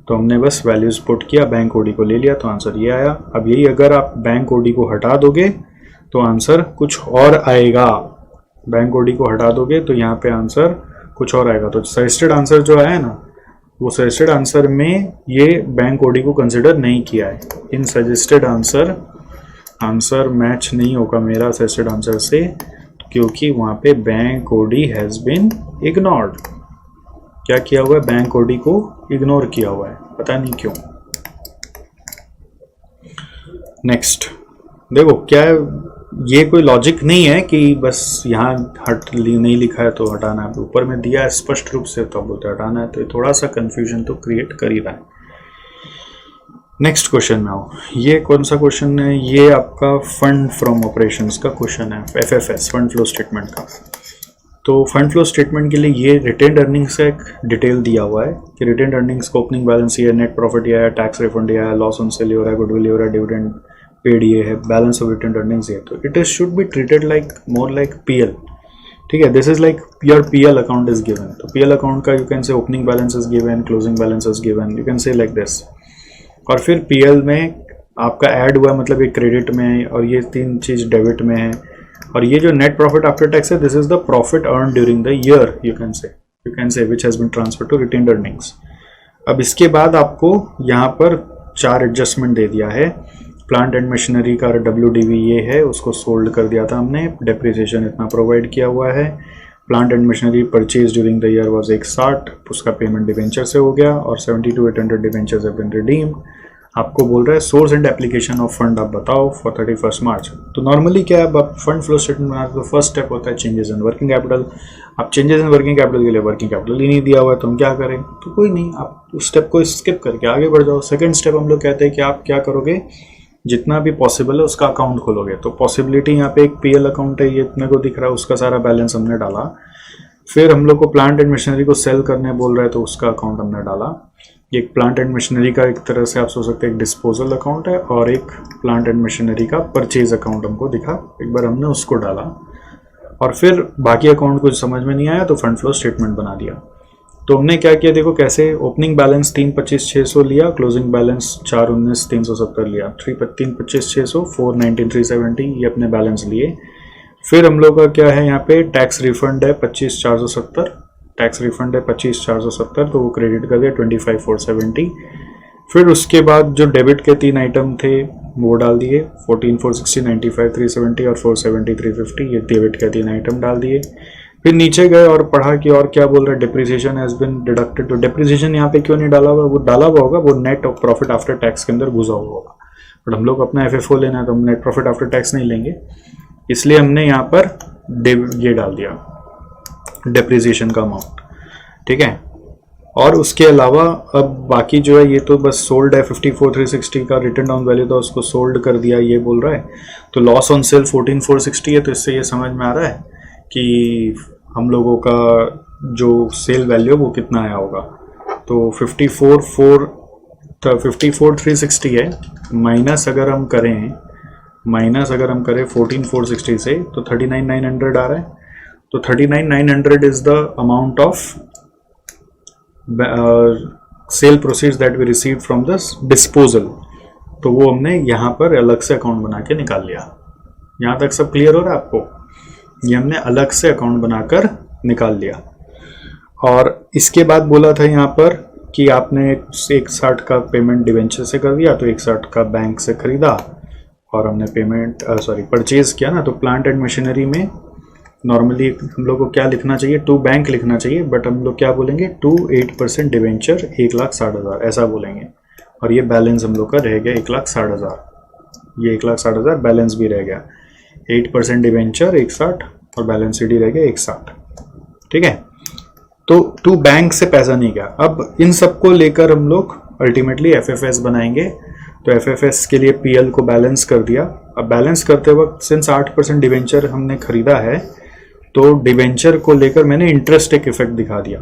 तो हमने बस वैल्यूज पुट किया, बैंक ओडी को ले लिया तो आंसर ये आया। अब यही अगर आप बैंक ओडी को हटा दोगे तो आंसर कुछ और आएगा। बैंक ओडी को हटा दोगे तो यहाँ पे आंसर कुछ और आएगा। तो सजेस्टेड आंसर जो आया है ना, वो सजेस्टेड आंसर में ये बैंक ओडी को कंसिडर नहीं किया है। इन सजेस्टेड आंसर मैच नहीं होगा मेरा सजेस्टेड आंसर से, क्योंकि वहाँ पे bank OD has been ignored. क्या किया हुआ है, बैंक ओडी को इग्नोर किया हुआ है, पता नहीं क्यों। नेक्स्ट देखो क्या है, ये कोई लॉजिक नहीं है कि बस यहाँ नहीं लिखा है तो हटाना है, ऊपर में दिया है स्पष्ट रूप से तो बोलते हटाना है। तो थोड़ा सा कंफ्यूजन तो क्रिएट कर ही रहा है। नेक्स्ट क्वेश्चन में आओ। ये कौन सा क्वेश्चन है, ये आपका फंड फ्रॉम ऑपरेशंस का क्वेश्चन है, FFS फंड फ्लो स्टेटमेंट का। तो फंड फ्लो स्टेटमेंट के लिए ये रिटेन्ड अर्निंग्स का एक डिटेल दिया हुआ है कि रिटेन्ड अर्निंग्स का ओपनिंग बैलेंस ये है, नेट प्रॉफिट ये है, टैक्स रिफंड ये है, लॉस ऑन सेल ये हो रहा है, गुडविल ये हो रहा है, डिविडेंड पेड ये है, बैलेंस ऑफ रिटेन्ड अर्निंग्स ये। तो it is should be treated like more like PL, ठीक है। This is like your PL account is given. तो PL अकाउंट का यू कैन से opening balance is given, closing balance is given, you can से like this. और फिर PL में आपका ऐड हुआ मतलब एक क्रेडिट में है और ये 3 चीज़ डेबिट में है। और ये जो नेट प्रॉफिट आफ्टर टैक्स है, this is the profit earn during the year, you can say which has been transfer to retained earnings. अब इसके बाद आपको यहाँ पर 4 एडजस्टमेंट दे दिया है। प्लांट एंड मशीनरी का WDV ये है, उसको सोल्ड कर दिया था हमने, डेप्रिसिएशन इतना प्रोवाइड किया हुआ है। Plant and machinery purchase during the year was 160, उसका पेमेंट डिवेंचर से हो गया और 72,800 डिवेंचर्स हैव बीन रिडीम्ड। आपको बोल रहा है source and application of fund आप बताओ फॉर 31 मार्च। तो नॉर्मली क्या है, आप फंड फ्लो स्टेटमेंट बनाते तो फर्स्ट स्टेप होता है चेंजेस इन वर्किंग कैपिटल। आप चेंजेस इन वर्किंग कैपिटल के लिए वर्किंग कैपिटल ही नहीं दिया हुआ है तो हम क्या करें, तो कोई नहीं, आप उस स्टेप को स्किप करके आगे बढ़ जाओ। सेकंड स्टेप हम लोग कहते हैं कि आप क्या करोगे, जितना भी पॉसिबल है उसका अकाउंट खोलोगे। तो पॉसिबिलिटी यहाँ पे एक पीएल अकाउंट है, ये अपने को दिख रहा है, उसका सारा बैलेंस हमने डाला। फिर हम लोग को प्लांट एंड मशीनरी को सेल करने बोल रहा है तो उसका अकाउंट हमने डाला। एक प्लांट एंड मशीनरी का एक तरह से आप सोच सकते हैं एक डिस्पोजल अकाउंट है, और एक प्लांट एंड मशीनरी का परचेज अकाउंट हमको दिखा, एक बार हमने उसको डाला। और फिर बाकी अकाउंट कुछ समझ में नहीं आया तो फंड फ्लो स्टेटमेंट बना दिया। तो हमने क्या किया, देखो कैसे, ओपनिंग बैलेंस 325,600 लिया, क्लोजिंग बैलेंस 419,370 लिया, 325,600 419,370 ये अपने बैलेंस लिए। फिर हम लोग का क्या है, यहाँ पे टैक्स रिफंड है 25,470, टैक्स रिफंड है 25,470 तो वो क्रेडिट कर दिया 25,470। फिर उसके बाद जो डेबिट के 3 आइटम थे वो डाल दिए, 14,460, 95,370 और 470,350, ये डेबिट के 3 आइटम डाल दिए। फिर नीचे गए और पढ़ा कि और क्या बोल रहा है, डिप्रिसिएशन हैज बीन डिडक्टेड। तो डिप्रिसिएशन यहाँ पे क्यों नहीं डाला हुआ, वो डाला हुआ होगा, वो नेट प्रॉफिट आफ्टर टैक्स के अंदर घुसा हुआ होगा, बट हम लोग अपना एफएफओ लेना है तो हम नेट प्रॉफिट आफ्टर टैक्स नहीं लेंगे, इसलिए हमने यहाँ पर ये डाल दिया डिप्रिसिएशन का अमाउंट, ठीक है। और उसके अलावा अब बाकी जो है ये तो बस सोल्ड है, 54,360 का रिटर्न डाउन वैल्यू था उसको सोल्ड कर दिया ये बोल रहा है। तो लॉस ऑन सेल 14,460 है, तो इससे ये समझ में आ रहा है कि हम लोगों का जो सेल वैल्यू वो कितना आया होगा। तो 54,360 है, माइनस अगर हम करें 14,460 से तो 39,900 आ रहा है। तो 39,900 is the amount of sale proceeds that we receive from this disposal. तो वो हमने यहाँ पर अलग से अकाउंट बना के निकाल लिया। यहाँ तक सब क्लियर हो रहा है आपको, ये हमने अलग से अकाउंट बनाकर निकाल लिया। और इसके बाद बोला था यहाँ पर कि आपने 160 का पेमेंट डिवेंचर से कर दिया, तो 160 का बैंक से खरीदा और हमने पेमेंट परचेज किया ना। तो प्लांट एंड मशीनरी में नॉर्मली हम लोग को क्या लिखना चाहिए, टू बैंक लिखना चाहिए, बट हम लोग क्या बोलेंगे, टू 8% डिवेंचर 1,60,000 ऐसा बोलेंगे। और ये बैलेंस हम लोग का रह गया 1,60,000, ये 1,60,000 बैलेंस भी रह गया। 8% डिवेंचर 160 और बैलेंस शीट रह गया 160, ठीक है। तो टू बैंक से पैसा नहीं गया। अब इन सबको लेकर हम लोग अल्टीमेटली एफएफएस बनाएंगे। तो एफएफएस के लिए पीएल को बैलेंस कर दिया। अब बैलेंस करते वक्त सिंस 8% डिवेंचर हमने खरीदा है तो डिवेंचर को लेकर मैंने इंटरेस्ट एक इफेक्ट दिखा दिया।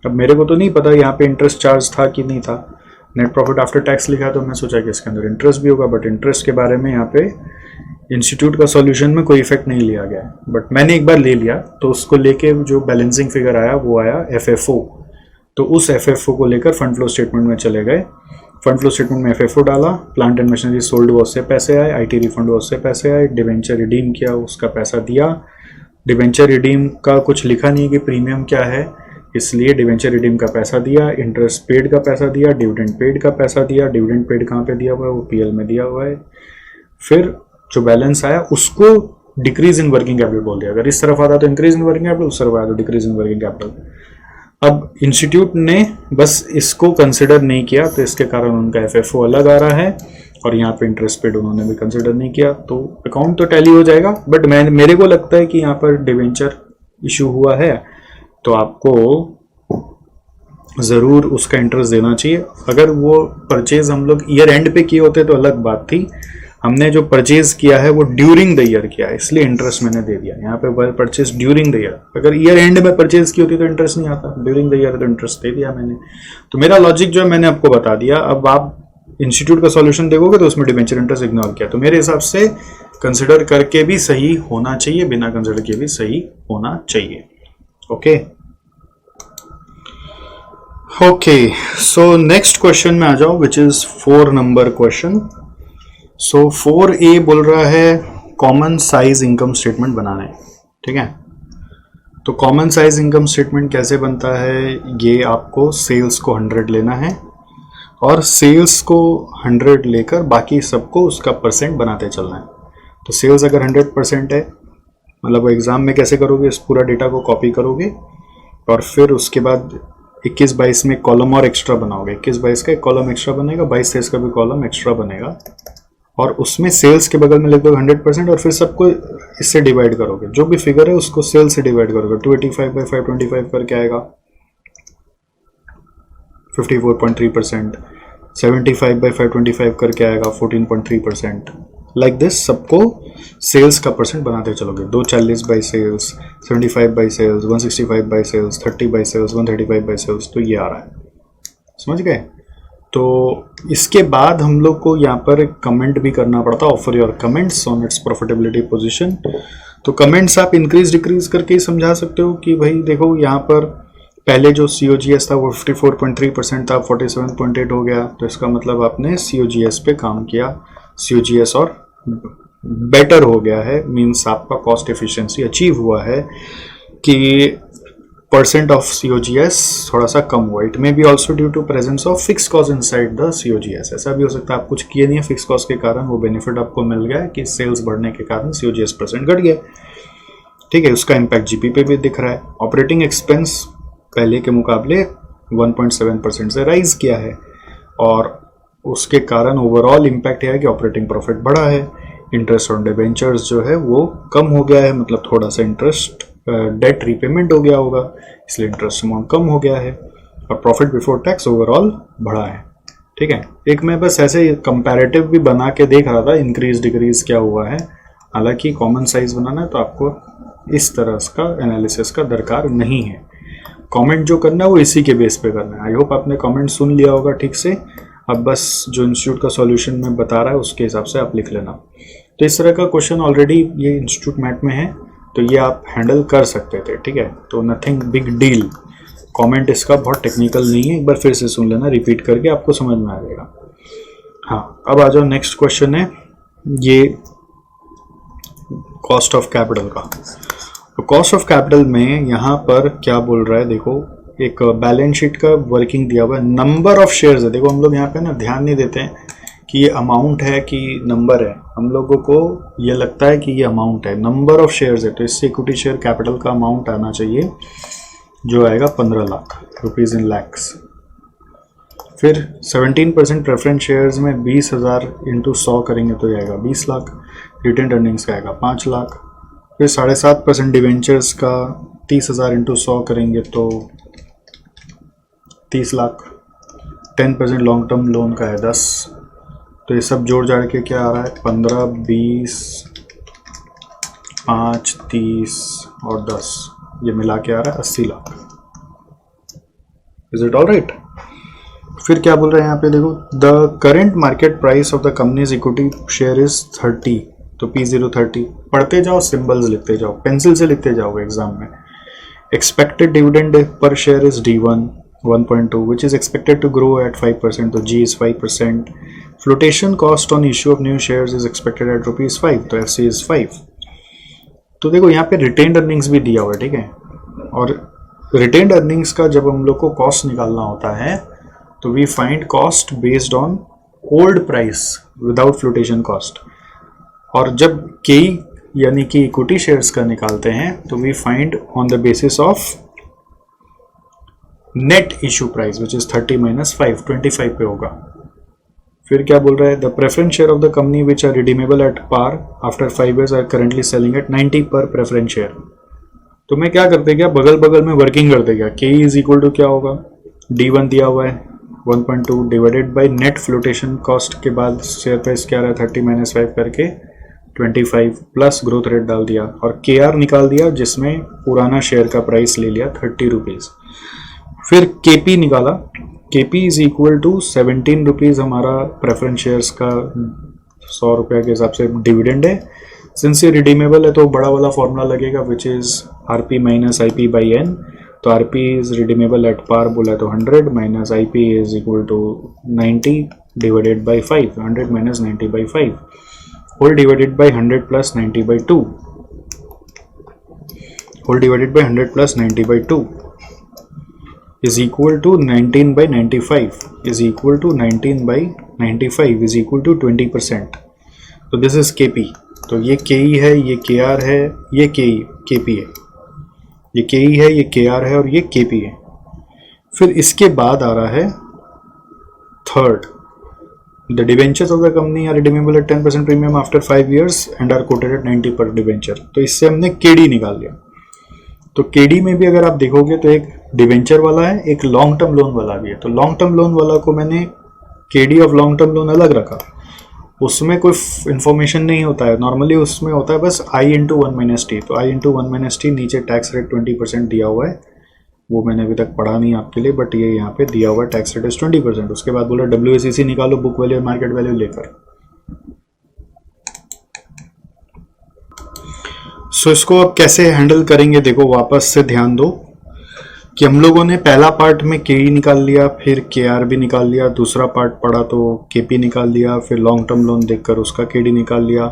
अब मेरे को तो नहीं पता यहाँ पे इंटरेस्ट चार्ज था कि नहीं था, नेट प्रॉफिट आफ्टर टैक्स लिखा तो मैं सोचा कि इसके अंदर इंटरेस्ट भी होगा, बट इंटरेस्ट के बारे में यहाँ पे इंस्टीट्यूट का सॉल्यूशन में कोई इफेक्ट नहीं लिया गया है, बट मैंने एक बार ले लिया। तो उसको लेके जो बैलेंसिंग फिगर आया वो आया एफएफओ। तो उस एफएफओ को लेकर फंड फ्लो स्टेटमेंट में चले गए। फंड फ्लो स्टेटमेंट में एफएफओ डाला, प्लांट एंड मशीनरी सोल्ड हुआ उससे पैसे आए, आईटी रिफंड हुआ उससे पैसे आए, डिवेंचर रिडीम किया उसका पैसा दिया। डिवेंचर रिडीम का कुछ लिखा नहीं है कि प्रीमियम क्या है, इसलिए डिवेंचर रिडीम का पैसा दिया, इंटरेस्ट पेड का पैसा दिया, डिविडेंड पेड का पैसा दिया। डिविडेंड पेड कहाँ पे दिया हुआ है, वो पीएल में दिया हुआ है। फिर जो बैलेंस आया उसको डिक्रीज इन वर्किंग कैपिटल बोल दिया। अगर इस तरफ आता तो इंक्रीज इन वर्किंग कैपिटल, उस तरफ आया तो डिक्रीज इन वर्किंग कैपिटल। अब इंस्टीट्यूट ने बस इसको कंसिडर नहीं किया तो इसके कारण उनका एफएफओ अलग आ रहा है और यहाँ पे इंटरेस्ट पेड उन्होंने भी कंसिडर नहीं किया। तो अकाउंट तो टैली हो जाएगा, बट मेरे को लगता है कि यहाँ पर डिवेंचर इशू हुआ है तो आपको ज़रूर उसका इंटरेस्ट देना चाहिए। अगर वो परचेज हम लोग ईयर एंड पे किए होते तो अलग बात थी। हमने जो परचेज किया है वो ड्यूरिंग द ईयर किया है, इसलिए इंटरेस्ट मैंने दे दिया। यहाँ पे परचेज ड्यूरिंग द ईयर, अगर ईयर एंड में परचेज की होती तो इंटरेस्ट नहीं आता, ड्यूरिंग द ईयर तो इंटरेस्ट दे दिया मैंने। तो मेरा लॉजिक जो है मैंने आपको बता दिया। अब आप इंस्टीट्यूट का सॉल्यूशन देखोगे तो उसमें डिवेंचर इंटरेस्ट इग्नोर किया, तो मेरे हिसाब से कंसिडर करके भी सही होना चाहिए, बिना कंसिडर किए भी सही होना चाहिए। Okay okay, so next question में आ जाओ, which is 4 number question. So 4A बोल रहा है कॉमन साइज इनकम स्टेटमेंट बनाना है, ठीक है। तो कॉमन साइज इनकम स्टेटमेंट कैसे बनता है, ये आपको सेल्स को 100 लेना है और सेल्स को 100 लेकर बाकी सबको उसका परसेंट बनाते चलना है। तो सेल्स अगर 100% है, मतलब एग्जाम में कैसे करोगे, इस पूरा डेटा को कॉपी करोगे और फिर उसके बाद 21-22 में कॉलम और एक्स्ट्रा बनाओगे, 21-22 का एक कॉलम एक्स्ट्रा बनेगा, 22-23 का भी कॉलम एक्स्ट्रा बनेगा, और उसमें सेल्स के बगल में लिख दोगे 100% और फिर सबको इससे डिवाइड करोगे, जो भी फिगर है उसको सेल से डिवाइड करोगे। 285/525 करके आएगा 54.3%, 75/525 करके आएगा 14.3%। लाइक दिस सबको सेल्स का परसेंट बनाते चलोगे। 240 by sales, 75 by sales, 165 by sales, 30 by sales, 135 by sales, तो ये आ रहा है, समझ गए। तो इसके बाद हम लोग को यहाँ पर कमेंट भी करना पड़ता, offer your comments on it's profitability position. तो कमेंट्स आप इंक्रीज डिक्रीज करके ही समझा सकते हो कि भाई देखो यहाँ पर पहले जो COGS था वो 54.3% था, 47.8 हो गया, तो इसका मतलब आपने COGS पे काम किया, COGS और बेटर हो गया है, मीन्स आपका कॉस्ट एफिशिएंसी अचीव हुआ है कि परसेंट ऑफ COGS थोड़ा सा कम हुआ। It may be also due to presence of fix cost inside the COGS। ऐसा भी हो सकता है आप कुछ किए नहीं है, फिक्स कॉस्ट के कारण वो बेनिफिट आपको मिल गया है कि सेल्स बढ़ने के कारण COGS परसेंट घट गया, ठीक है, उसका इम्पैक्ट GP पे भी दिख रहा है। ऑपरेटिंग एक्सपेंस पहले के मुकाबले 1.7% से राइज किया है, और उसके कारण ओवरऑल इम्पैक्ट है कि ऑपरेटिंग प्रॉफिट बढ़ा है। इंटरेस्ट ऑन डिबेंचर्स जो है वो कम हो गया है, मतलब थोड़ा सा इंटरेस्ट डेट रीपेमेंट हो गया होगा, इसलिए इंटरेस्ट अमाउंट कम हो गया है, और प्रॉफिट बिफोर टैक्स ओवरऑल बढ़ा है, ठीक है। एक मैं बस ऐसे कंपैरेटिव भी बना के देख रहा था इंक्रीज डिक्रीज क्या हुआ है, हालांकि कॉमन साइज बनाना है तो आपको इस तरह का एनालिसिस का दरकार नहीं है। कमेंट जो करना है वो इसी के बेस पे करना है। आई होप आपने कमेंट सुन लिया होगा ठीक से। अब बस जो इंस्टीट्यूट का सॉल्यूशन में बता रहा है उसके हिसाब से आप लिख लेना। तो इस तरह का क्वेश्चन ऑलरेडी ये इंस्टीट्यूट मैट में है, तो ये आप हैंडल कर सकते थे, ठीक है। तो नथिंग बिग डील, कमेंट इसका बहुत टेक्निकल नहीं है, एक बार फिर से सुन लेना रिपीट करके, आपको समझ में आ जाएगा। हाँ, अब आ जाओ, नेक्स्ट क्वेश्चन है ये कॉस्ट ऑफ कैपिटल का। तो कॉस्ट ऑफ कैपिटल में यहाँ पर क्या बोल रहा है, देखो एक बैलेंस शीट का वर्किंग दिया हुआ है, नंबर ऑफ शेयर्स है। देखो हम लोग यहाँ पे ना ध्यान नहीं देते हैं कि ये अमाउंट है कि नंबर है, हम लोगों को ये लगता है कि ये अमाउंट है, नंबर ऑफ शेयर्स है, तो इससे इक्विटी शेयर कैपिटल का अमाउंट आना चाहिए जो आएगा 15 लाख रुपीज़ इन लैक्स। फिर 17% प्रेफरेंस शेयर्स में 20,000 इंटू 100 करेंगे तो आएगा 20 लाख। रिटेन अर्निंग्स का आएगा 5 लाख। फिर 7.5% डिवेंचर्स का 30,000 इंटू 100 करेंगे तो 30 लाख। 10% लॉन्ग टर्म लोन का है 10। तो ये सब जोड़ जाड़ के क्या आ रहा है, 15, 20, 5, 30 और 10, ये मिला के आ रहा है 80 lakh. Is it all right? फिर क्या बोल रहे हैं यहाँ पे, देखो the current market price of the companies equity share is 30, तो P0 30। पढ़ते जाओ, सिंबल्स लिखते जाओ, पेंसिल से लिखते जाओगे एग्जाम में। Expected dividend per share is D1 1.2 which is expected to grow at 5%, तो G is 5%. Flotation cost on issue of new shares is expected at ₹5, तो FC is 5। तो देखो यहाँ पे रिटेन्ड अर्निंग्स भी दिया हुआ है, ठीक है। और रिटेन्ड अर्निंग्स का जब हम लोग को कॉस्ट निकालना होता है तो we find cost based on old price without flotation cost, और जब के यानी कि इक्विटी शेयर्स का निकालते हैं तो we find on the basis of net issue price which is 30 minus 5, 25 पे होगा। फिर क्या बोल रहा है, the preference share of the company which are redeemable at par after 5 years are currently selling at 90 per preference share. तो मैं क्या करते क्या, बगल बगल में वर्किंग करते क्या, के इज इक्वल टू क्या होगा, D1 दिया हुआ है 1.2 divided by net flotation cost के बाद शेयर प्राइस क्या रहा है 30 माइनस 5 करके 25 प्लस ग्रोथ रेट डाल दिया, और KR निकाल दिया जिसमें पुराना शेयर का प्राइस ले लिया 30 रुपीज़। फिर KP निकाला, KP is equal to 17 rupees हमारा प्रेफरेंस शेयर्स का 100 रुपये के हिसाब से डिविडेंड है। सिंस ये रिडीमेबल है तो बड़ा वाला फॉर्मूला लगेगा which is RP minus IP by N। तो RP is redeemable at par बोला तो 100 minus IP is equal to 90 divided by 5, 100 minus 90 by 5 whole divided by 100 plus 90 by 2 whole divided by 100 plus 90 by 2 is equal to 19 by 95 is equal to 19 by 95 is equal to 20%। तो this is KP। तो ये KE है, ये KR है, ये KP है, ये KE है, ये KR है और ये KP है। फिर इसके बाद आ रहा है third, the debentures of the company are redeemable at 10% premium after 5 years and are quoted at 90 per debenture. तो इससे हमने केडी निकाल लिया। तो केडी में भी अगर आप देखोगे तो एक डिवेंचर वाला है, एक लॉन्ग टर्म लोन वाला भी है। तो लॉन्ग टर्म लोन वाला को मैंने KD of long term loan अलग रखा, उसमें कोई इन्फॉर्मेशन नहीं होता है नॉर्मली, उसमें होता है बस I इंटू 1-T। तो I इंटू 1-T, नीचे टैक्स रेट 20% दिया हुआ है, वो मैंने अभी तक पढ़ा नहीं आपके लिए, बट ये यहाँ पे दिया हुआ है टैक्स रेट इज 20%। उसके बाद बोला WACC निकालो, बुक वैल्यू मार्केट वैल्यू लेकर। सो इसको अब कैसे हैंडल करेंगे, देखो वापस से ध्यान दो कि हम लोगों ने पहला पार्ट में केई निकाल लिया, फिर KR भी निकाल लिया, दूसरा पार्ट पढ़ा तो KP निकाल लिया, फिर लॉन्ग टर्म लोन देखकर उसका KD निकाल लिया,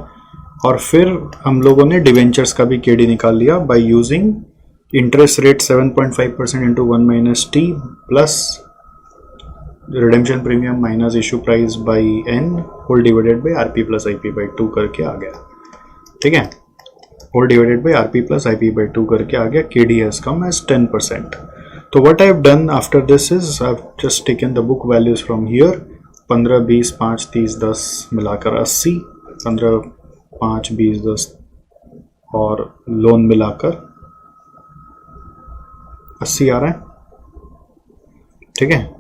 और फिर हम लोगों ने डिवेंचर्स का भी KD निकाल लिया by using interest rate 7.5% into 1-T plus redemption premium minus issue price by N whole divided by RP plus IP by 2 करके आ गया। ठीक है, whole divided by RP plus IP by 2 करके आ गया। KD has come as 10%। तो what I have done after this is I have just taken the book values from here, 15, 20, 5, 30, 10 मिलाकर 80, 15, 5, 20, 10 और लोन मिलाकर 80 आ रहा है। ठीक है,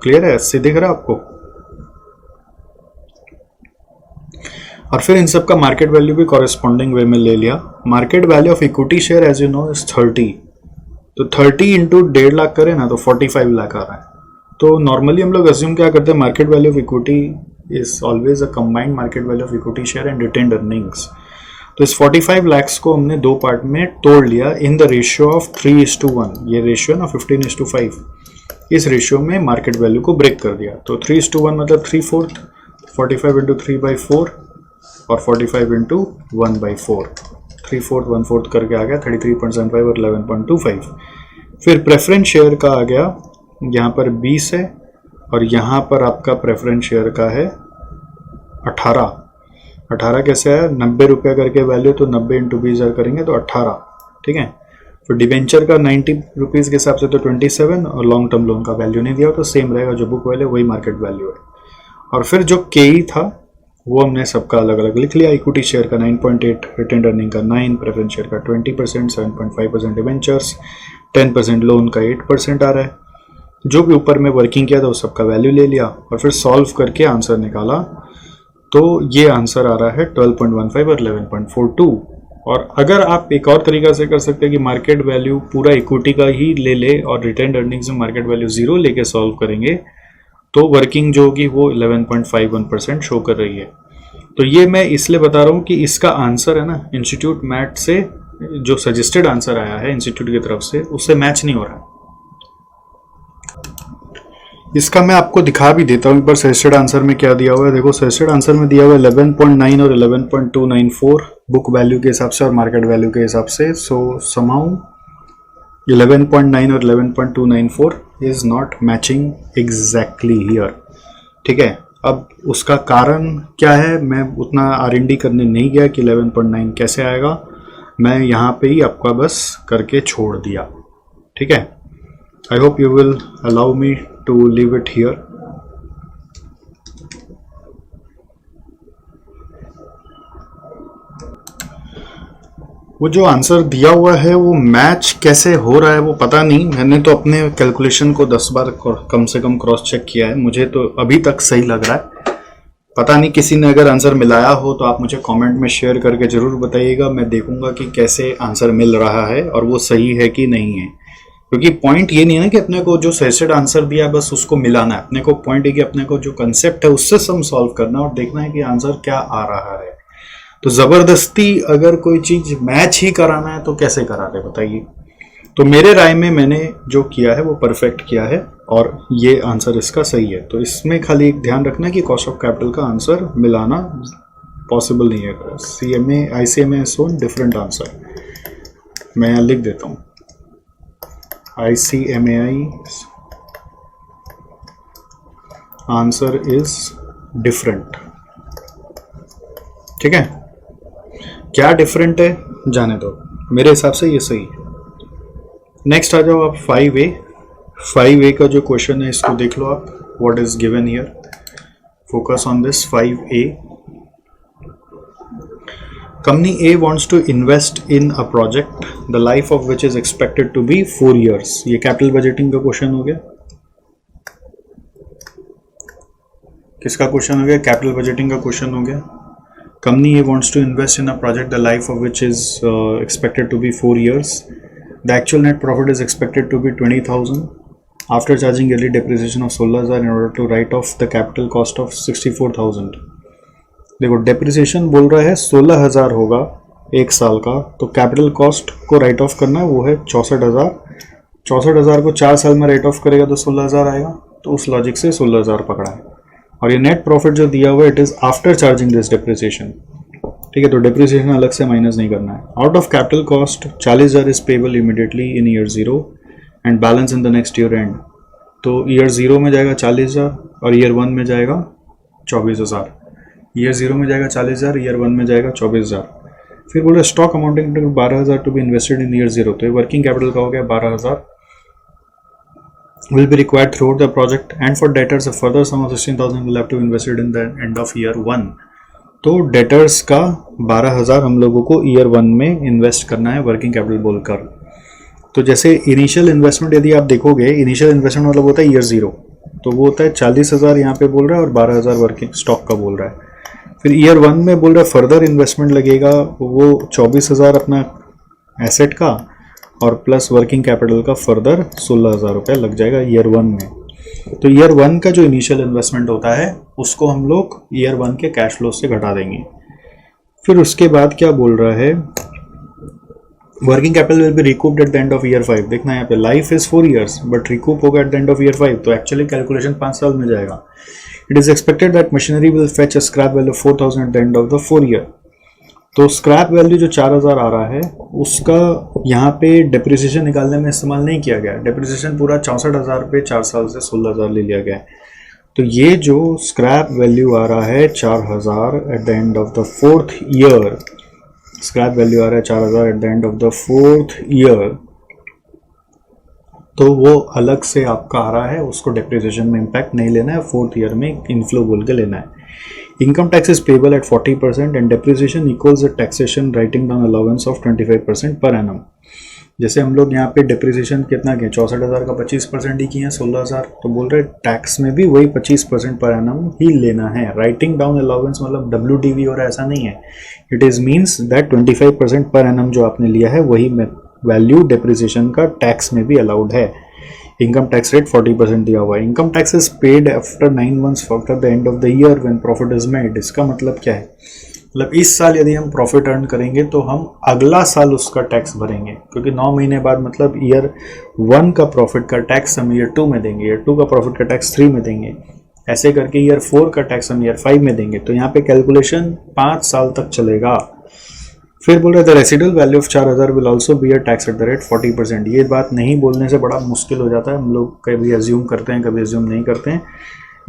क्लियर है, 80 दिख रहा है आपको। और फिर इन सब का मार्केट वैल्यू भी कॉरेस्पॉन्डिंग वे में ले लिया। Market value of equity share as you know is 30, तो 30 इंटू 1.5 लाख करें ना तो 45 लाख आ रहा है। तो नॉर्मली हम लोग अज्यूम क्या करते हैं, market value of equity is always a combined market value of equity share and retained earnings. तो इस 45 लाख्स को हमने दो पार्ट में तोड़ लिया इन द रेशियो ऑफ 3:1। ये रेशियो ना 15:5, इस रेशियो में मार्केट वैल्यू को ब्रेक कर दिया। तो 3:1 मतलब 3/4, 45 इंटू 3/4 और 45 इंटू 1/4, 3/4 1/4 करके आ गया 33.75 और 11.25। फिर प्रेफरेंस शेयर का आ गया, यहाँ पर 20 है और यहाँ पर आपका प्रेफरेंस शेयर का है 18 कैसे है, 90 रुपये करके वैल्यू, तो 90 इंटू 20,000 करेंगे तो 18। ठीक है, फिर डिवेंचर का 90 रुपीज़ के हिसाब से तो 27 और लॉन्ग टर्म लोन का वैल्यू नहीं दिया तो सेम रहेगा, जो बुक वैल्यू वही मार्केट वैल्यू है। और फिर जो KE था वो हमने सबका अलग अलग लिख लिया। इक्विटी शेयर का 9.8, रिटेन्ड अर्निंग का 9, प्रेफरेंस शेयर का 20%, 7.5% डिवेंचर्स, 10% लोन का 8% आ रहा है। जो भी ऊपर में वर्किंग किया था उस सबका वैल्यू ले लिया और फिर सॉल्व करके आंसर निकाला। तो ये आंसर आ रहा है 12.15 और 11.42। और अगर आप एक और तरीका से कर सकते हैं कि मार्केट वैल्यू पूरा इक्विटी का ही ले ले और रिटेन्ड अर्निंग्स में मार्केट वैल्यू 0 लेके सॉल्व करेंगे तो वर्किंग जो होगी वो 11.51% शो कर रही है। तो ये मैं इसलिए बता रहा हूँ कि इसका आंसर है ना इंस्टीट्यूट मैट से जो सजेस्टेड आंसर आया है इंस्टीट्यूट की तरफ से उससे मैच नहीं हो रहा है। इसका मैं आपको दिखा भी देता हूँ एक बार सजेस्टेड आंसर में क्या दिया हुआ है। देखो सजेस्टेड आंसर में दिया हुआ है 11.9 और 11.294 बुक वैल्यू के हिसाब से और मार्केट वैल्यू के हिसाब से। सो समहाउ 11.9 और 11.294 is not matching exactly here. ठीक है, अब उसका कारण क्या है मैं उतना R&D करने नहीं गया कि 11.9 कैसे आएगा, मैं यहाँ पे ही आपका बस करके छोड़ दिया। ठीक है, I hope you will allow me to leave it here. वो जो आंसर दिया हुआ है वो मैच कैसे हो रहा है वो पता नहीं, मैंने तो अपने कैलकुलेशन को 10 बार कम से कम क्रॉस चेक किया है, मुझे तो अभी तक सही लग रहा है। पता नहीं किसी ने अगर आंसर मिलाया हो तो आप मुझे कमेंट में शेयर करके ज़रूर बताइएगा, मैं देखूंगा कि कैसे आंसर मिल रहा है और वो सही है कि नहीं है। क्योंकि पॉइंट ये नहीं है ना कि अपने को जो सजेस्टेड आंसर दिया है बस उसको मिलाना है, अपने को पॉइंट है कि अपने को जो कंसेप्ट है उससे सम सॉल्व करना और देखना है कि आंसर क्या आ रहा है। तो ज़बरदस्ती अगर कोई चीज़ मैच ही कराना है तो कैसे करा दे बताइए। तो मेरे राय में मैंने जो किया है वो परफेक्ट किया है और ये आंसर इसका सही है। तो इसमें खाली एक ध्यान रखना है कि कॉस्ट ऑफ कैपिटल का आंसर मिलाना पॉसिबल नहीं है। CMA ICMA सोन डिफरेंट आंसर, मैं यहाँ लिख देता हूँ ICMAI आंसर इज डिफरेंट। ठीक है, क्या डिफरेंट है जाने दो, मेरे हिसाब से ये सही है। नेक्स्ट आ जाओ आप 5A। 5A का जो क्वेश्चन है इसको देख लो आप, what is given here, focus on this 5A। Company A wants to invest in a project, the life of which is expected to be 4 years। ये कैपिटल बजटिंग का क्वेश्चन हो गया। किसका क्वेश्चन हो गया? कैपिटल बजटिंग का question हो गया। Company A wants to invest in a project, the life of which is expected to be 4 years। The actual net profit is expected to be 20,000 after charging yearly depreciation of 16,000 in order to write off the capital cost of 64,000। देखो depreciation बोल रहा है 16,000 होगा एक साल का, तो capital cost को राइट ऑफ करना है वो है 64,000। 64,000 को 4 साल में राइट ऑफ करेगा तो 16,000 आएगा, तो उस लॉजिक से 16,000 पकड़ा है। और ये नेट प्रॉफिट जो दिया हुआ है it is after charging this depreciation, ठीक है, तो डेप्रिसिएशन अलग से माइनस नहीं करना है। Out of capital cost 40,000 is payable immediately in year 0 and balance in the next year and. तो ईयर 0 में जाएगा 40,000 और ईयर 1 में जाएगा 24,000। ईयर 0 में जाएगा 40,000, ईयर 1 में जाएगा 24,000। फिर बोले stock amounting to 12,000 to be invested in year 0, तो ये वर्किंग कैपिटल का हो गया 12,000 will be required throughout the project and for debtors a further sum of 16,000 will have to be invested in the end of year 1। तो debtors का 12,000 हम लोगों को ईयर 1 में इन्वेस्ट करना है वर्किंग कैपिटल बोलकर। तो जैसे इनिशियल इन्वेस्टमेंट यदि आप देखोगे, इनिशियल इन्वेस्टमेंट मतलब होता है ईयर 0, तो वो होता है 40,000 यहाँ पे बोल रहा है और 12,000 वर्किंग स्टॉक का बोल रहा है। फिर ईयर 1 में बोल रहा है फर्दर इन्वेस्टमेंट लगेगा वो 24,000 अपना एसेट का और प्लस वर्किंग कैपिटल का फर्दर 16,000 रुपये लग जाएगा ईयर 1 में। तो ईयर 1 का जो इनिशियल इन्वेस्टमेंट होता है उसको हम लोग ईयर 1 के कैश फ्लो से घटा देंगे। फिर उसके बाद क्या बोल रहा है, working capital will be recouped at the end of year 5। देखना यहाँ पे life is 4 years but recoup होगा at the end of year 5, तो एक्चुअली कैलकुलेशन 5 साल में जाएगा। It is expected that machinery will fetch a scrap value 4,000 at the end of the 4 year। तो scrap value जो 4,000 आ रहा है उसका यहाँ पे डेप्रिसिएशन निकालने में इस्तेमाल नहीं किया गया। डेप्रिसिएशन पूरा 64,000 पे 4 साल से 16,000 ले लिया गया है। तो ये जो स्क्रैप वैल्यू आ रहा है 4,000 at the end of the 4th year, scrap value आ रहा है 4,000 at the end of the 4th year, तो वो अलग से आपका आ रहा है, उसको डेप्रिसिएशन में इम्पैक्ट नहीं लेना है, 4th year में इनफ्लो बोल के लेना है। Income tax is payable eight 40% and depreciation equals the taxation writing down allowance of 25% per annum. जैसे हम लोग यहाँ पे डेप्रिसिएशन कितना किए, 64,000 का 25% ही किए हैं 16,000, तो बोल रहे टैक्स में भी वही 25% पर एनम ही लेना है। राइटिंग डाउन अलाउंस मतलब WDV और ऐसा नहीं है, it is means that 25% per annum जो आपने लिया है वही वैल्यू डेप्रिसिएशन का टैक्स में भी अलाउड है। इनकम टैक्स रेट 40% दिया हुआ है। Income tax is paid after 9 months after the end of the year when profit is made. इसका मतलब क्या है, मतलब इस साल यदि हम प्रॉफिट अर्न करेंगे तो हम अगला साल उसका टैक्स भरेंगे, क्योंकि 9 महीने बाद मतलब ईयर 1 का प्रॉफिट का टैक्स हम ईयर 2 में देंगे, ईयर 2 का प्रॉफिट का टैक्स 3 में देंगे, ऐसे करके ईयर 4 का टैक्स हम ईयर 5 में देंगे। तो यहाँ पे कैलकुलेशन 5 साल तक चलेगा। फिर बोल रहे थे residual value of 4,000 will also be a tax at the rate 40%। ये बात नहीं बोलने से बड़ा मुश्किल हो जाता है, हम लोग कभी एज्यूम करते हैं कभी एज्यूम नहीं करते हैं।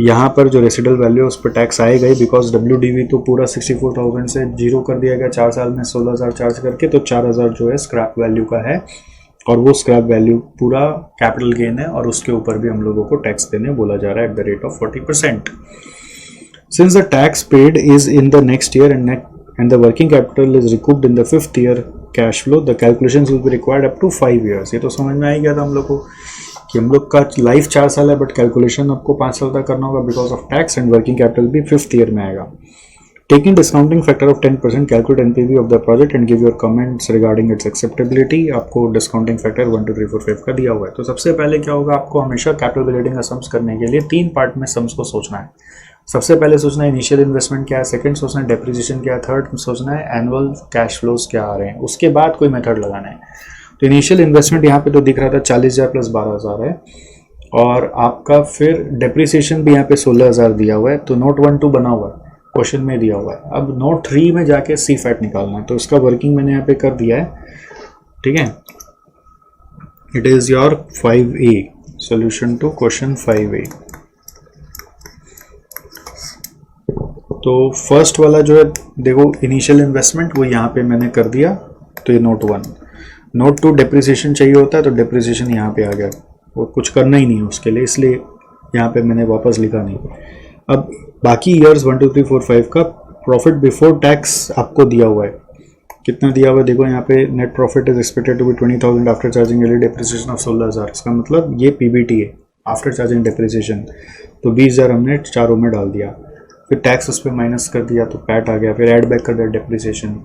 यहाँ पर जो रेसिडुअल वैल्यू उस पर टैक्स आएगा ही, बिकॉज WDV तो पूरा 64,000 से जीरो कर दिया गया 4 साल में 16,000 चार्ज करके, तो 4,000 जो है स्क्रैप वैल्यू का है और वो स्क्रैप वैल्यू पूरा कैपिटल गेन है और उसके ऊपर भी हम लोगों को टैक्स देने बोला जा रहा है at the rate of 40%। Since the tax paid is in the next year and the working capital is recouped in the 5th year cash flow, the calculations will be required up to 5 years। ये तो समझ में आ ही गया था हम लोग को कि हम लोग का लाइफ 4 साल है बट कैलकुलेशन आपको 5 साल तक करना होगा because of tax and working capital भी 5th year में आएगा। Taking discounting factor of 10%, calculate NPV of the project and give your comments regarding it's acceptability. आपको डिस्काउंटिंग फैक्टर 1 2 3 4 5 का दिया हुआ है। तो सबसे पहले क्या होगा, आपको हमेशा कैपिटल बिल्डिंग का सम्स करने के लिए 3 पार्ट में सम्स को सोचना है। सबसे पहले सोचना है इनिशियल इन्वेस्टमेंट क्या है, सेकंड सोचना है डेप्रिसिएशन क्या है, थर्ड सोचना है एनुअल कैश फ्लोज क्या आ रहे हैं, उसके बाद कोई मेथड लगाना है। तो इनिशियल इन्वेस्टमेंट यहाँ पे तो दिख रहा था 40,000 प्लस 12,000 है और आपका फिर डेप्रिसिएशन भी यहाँ पे 16,000 दिया हुआ है। तो नोट 1 2 बना हुआ है, क्वेश्चन में दिया हुआ है। अब नोट 3 में जाके सी फैट निकालना है, तो इसका वर्किंग मैंने यहाँ पे कर दिया है, ठीक है। It is your 5A solution to question 5A। तो फर्स्ट वाला जो है देखो इनिशियल इन्वेस्टमेंट वो यहाँ पे मैंने कर दिया, तो ये नोट 1। नोट टू डिप्रिसिएशन चाहिए होता है तो डिप्रिसिएशन यहाँ पे आ गया, वो कुछ करना ही नहीं है उसके लिए, इसलिए यहाँ पे मैंने वापस लिखा नहीं। अब बाकी ईयर्स 1 2 3 4 5 का प्रॉफिट बिफोर टैक्स आपको दिया हुआ है, कितना दिया हुआ है देखो यहाँ पे। Net profit is expected to be 20,000 after charging एली डिप्रिसिएशन ऑफ 16,000। इसका मतलब ये पीबीटी है आफ्टर चार्जिंग डिप्रिसिएशन, तो 20,000 हमने चारों में डाल दिया, फिर टैक्स उस पर माइनस कर दिया तो पैट आ गया, फिर ऐड बैक कर दिया डिप्रिसिएशन।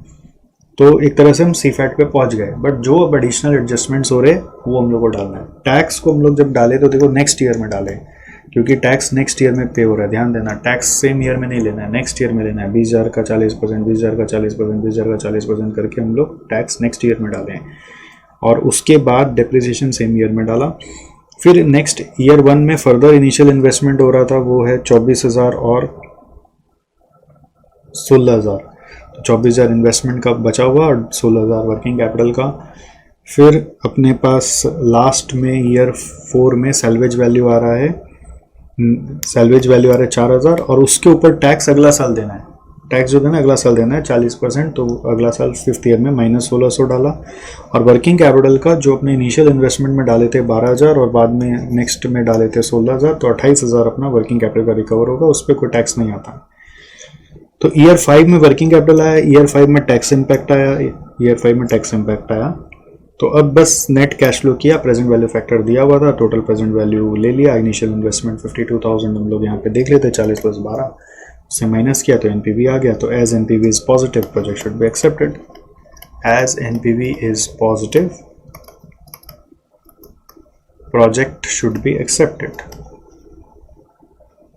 तो एक तरह से हम सी फैट पे पहुंच गए। बट जो अब एडिशनल एडजस्टमेंट्स हो रहे हैं वो हम लोग को डालना है। टैक्स को हम लोग जब डाले तो देखो नेक्स्ट ईयर में डालें, क्योंकि टैक्स नेक्स्ट ईयर में पे हो रहा है। ध्यान देना, टैक्स सेम ईयर में नहीं लेना है, नेक्स्ट ईयर में लेना है। 20,000 का 40%, 20,000 का 40%, 20,000 का 40% करके हम लोग टैक्स नेक्स्ट ईयर में डालें, और उसके बाद डिप्रिसिएशन सेम ईयर में डाला। फिर नेक्स्ट ईयर 1 में फर्दर इनिशियल इन्वेस्टमेंट हो रहा था, वो है 24,000 और 16,000। तो 24,000 इन्वेस्टमेंट का बचा हुआ और 16,000 वर्किंग कैपिटल का। फिर अपने पास लास्ट में ईयर 4 में सैल्वेज वैल्यू आ रहा है, 4,000, और उसके ऊपर टैक्स अगला साल देना है। टैक्स जो देना है अगला साल देना है 40%, तो अगला साल 5th ईयर में -1600 डाला। और वर्किंग कैपिटल का जो अपने इनिशियल इन्वेस्टमेंट में डाले थे 12,000 और बाद में नेक्स्ट में डाले थे 16,000, तो 28,000 अपना वर्किंग कैपिटल का रिकवर होगा, उस पर कोई टैक्स नहीं आता। तो ईयर 5 में वर्किंग कैपिटल आया, ईयर 5 में टैक्स इम्पैक्ट आया, तो अब बस नेट कैश फ्लो किया, प्रेजेंट वैल्यू फैक्टर दिया हुआ था, टोटल प्रेजेंट वैल्यू ले लिया, इनिशियल इन्वेस्टमेंट 52,000 हम लोग यहाँ पे देख लेते, 40 + 12 से माइनस किया तो एनपीवी आ गया। तो as NPV is positive, project should be accepted. As NPV is positive, project should be accepted.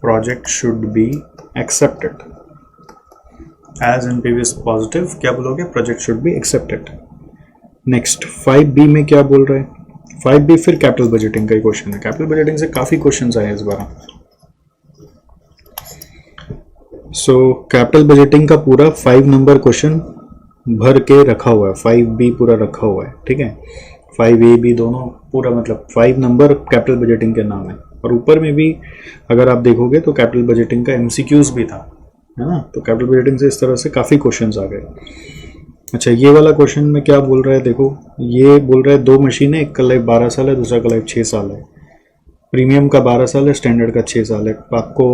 Project should be accepted. As NPV is positive, क्या बोलोगे? Project should be accepted. Next 5B में क्या बोल रहे हैं? 5B फिर capital budgeting का ही question है। कैपिटल बजटिंग से काफी क्वेश्चंस आए इस बार। सो कैपिटल बजटिंग का पूरा 5 नंबर क्वेश्चन भर के रखा हुआ है, 5B पूरा रखा हुआ है, ठीक है। 5A B दोनों पूरा, मतलब 5 नंबर कैपिटल बजटिंग के नाम है। और ऊपर में भी अगर आप देखोगे तो कैपिटल बजटिंग का MCQs भी था, है ना। तो कैपिटल बजटिंग से इस तरह से काफ़ी क्वेश्चंस आ गए। अच्छा, ये वाला क्वेश्चन में क्या बोल रहा है देखो, ये बोल रहा है 2 मशीन है, एक का लाइफ 12 साल है, दूसरा का लाइफ 6 साल है। प्रीमियम का 12 साल है, स्टैंडर्ड का 6 साल है। आपको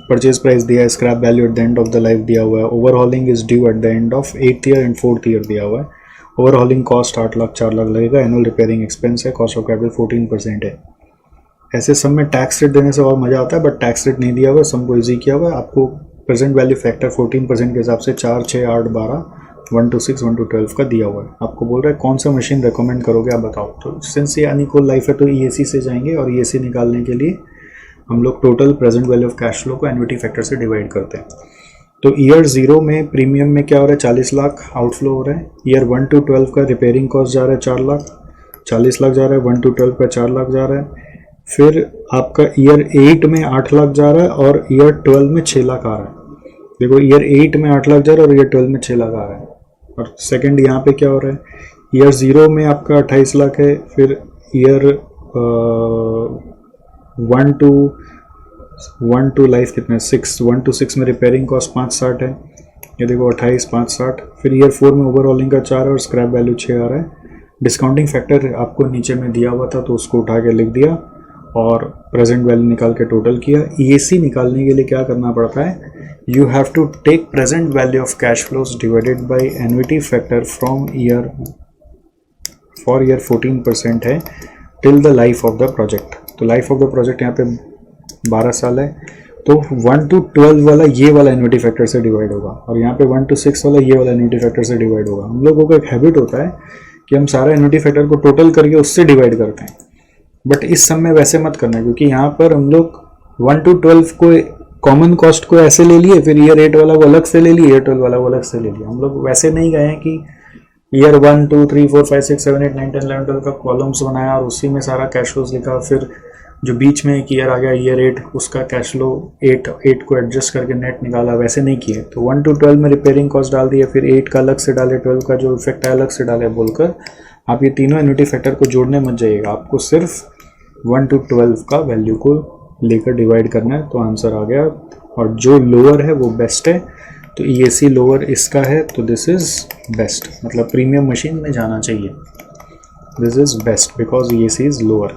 परचेज प्राइस दिया है, scrap value eight the end of the life दिया हुआ है, overhauling is due eight the end of 8th year and 4th year दिया हुआ है। ओवरहॉलिंग कॉस्ट 8 लाख 4 लाख लगेगा, एनुअल रिपेयरिंग एक्सपेंस है, कॉस्ट ऑफ कैपिटल 14% है। ऐसे सब में टैक्स रेट देने से और मजा आता है, बट टैक्स रेट नहीं दिया हुआ है, सम को ईजी किया हुआ है। आपको प्रेजेंट वैल्यू फैक्टर 14% के हिसाब से 4, 6, 8, 12, 1 to 6, 1 to 12 का दिया हुआ है। आपको बोल रहा है कौन सा मशीन रेकमेंड करोगे आप बताओ। तो सिंस ये अनइक्वल लाइफ है तो EAC से जाएंगे, और EAC निकालने के लिए हम लोग total present value of cash flow को एन्युटी फैक्टर से डिवाइड करते हैं। तो ईयर 0 में प्रीमियम में क्या हो रहा है, 40 लाख आउटफ्लो हो रहा है। ईयर 1 to 12 का रिपेयरिंग कॉस्ट जा रहा है 4 लाख, 40 लाख जा रहा है। 1 to 12 का 4 लाख जा रहा है। फिर आपका ईयर 8 में 8 लाख जा रहा है, और ईयर 12 में 6 लाख आ रहा है। देखो, ईयर 8 में 8 लाख जा रहा है और ईयर 12 में 6 लाख आ रहा है। और सेकंड यहाँ पे क्या हो रहा है, ईयर 0 में आपका 28 लाख है। फिर ईयर 1 to लाइफ कितने 6, 1 to 6 में रिपेयरिंग कॉस्ट 560 है। ये देखो 28, 560। फिर ईयर 4 में ओवरऑलिंग का 4 है और स्क्रैप वैल्यू 6 आ रहा है। डिस्काउंटिंग फैक्टर आपको नीचे में दिया हुआ था तो उसको उठा के लिख दिया, और प्रेजेंट वैल्यू निकाल के टोटल किया। EAC निकालने के लिए क्या करना पड़ता है, you have to take present value of cash flows divided by annuity factor from year, for year 14% है till the life of the project। तो life of the project यहाँ पे 12 साल है, तो 1 to 12 वाला ये वाला एन्युटी फैक्टर से डिवाइड होगा, और यहाँ पे 1 to 6 वाला ये वाला एन्युटी फैक्टर से डिवाइड होगा। हम लोगों का एक हैबिट होता है कि हम सारा एन्युटी फैक्टर को टोटल करके उससे डिवाइड करते हैं, बट इस सब में वैसे मत करना, क्योंकि यहाँ पर हम लोग 1 to 12 को कॉमन कॉस्ट को ऐसे ले लिए, फिर ईयर 8 वाला को अलग से ले लिए, ईयर 12 वाला को अलग से ले लिया। हम लोग वैसे नहीं गए हैं कि ईयर 1 2 3 4 5 6 7 8 9 10 11 12 का कॉलम्स बनाया और उसी में सारा कैश फ्लोज लिखा। फिर जो बीच में एक ईयर आ गया ईयर 8, उसका कैश फ्लो 8 को एडजस्ट करके नेट निकाला, वैसे नहीं किए। तो 1 to 12 में रिपेयरिंग कॉस्ट डाल दिए, फिर 8 का अलग से डाले, 12 का जो इफेक्ट है अलग से डाले बोलकर आप ये तीनों एन्युटी फैक्टर को जोड़ने मत जाइएगा। आपको सिर्फ 1 to 12 का वैल्यू को लेकर डिवाइड करना है, तो आंसर आ गया। और जो लोअर है वो बेस्ट है, तो EAC लोअर इसका है, तो दिस इज बेस्ट, मतलब प्रीमियम मशीन में जाना चाहिए। दिस इज बेस्ट बिकॉज ये सी इज लोअर।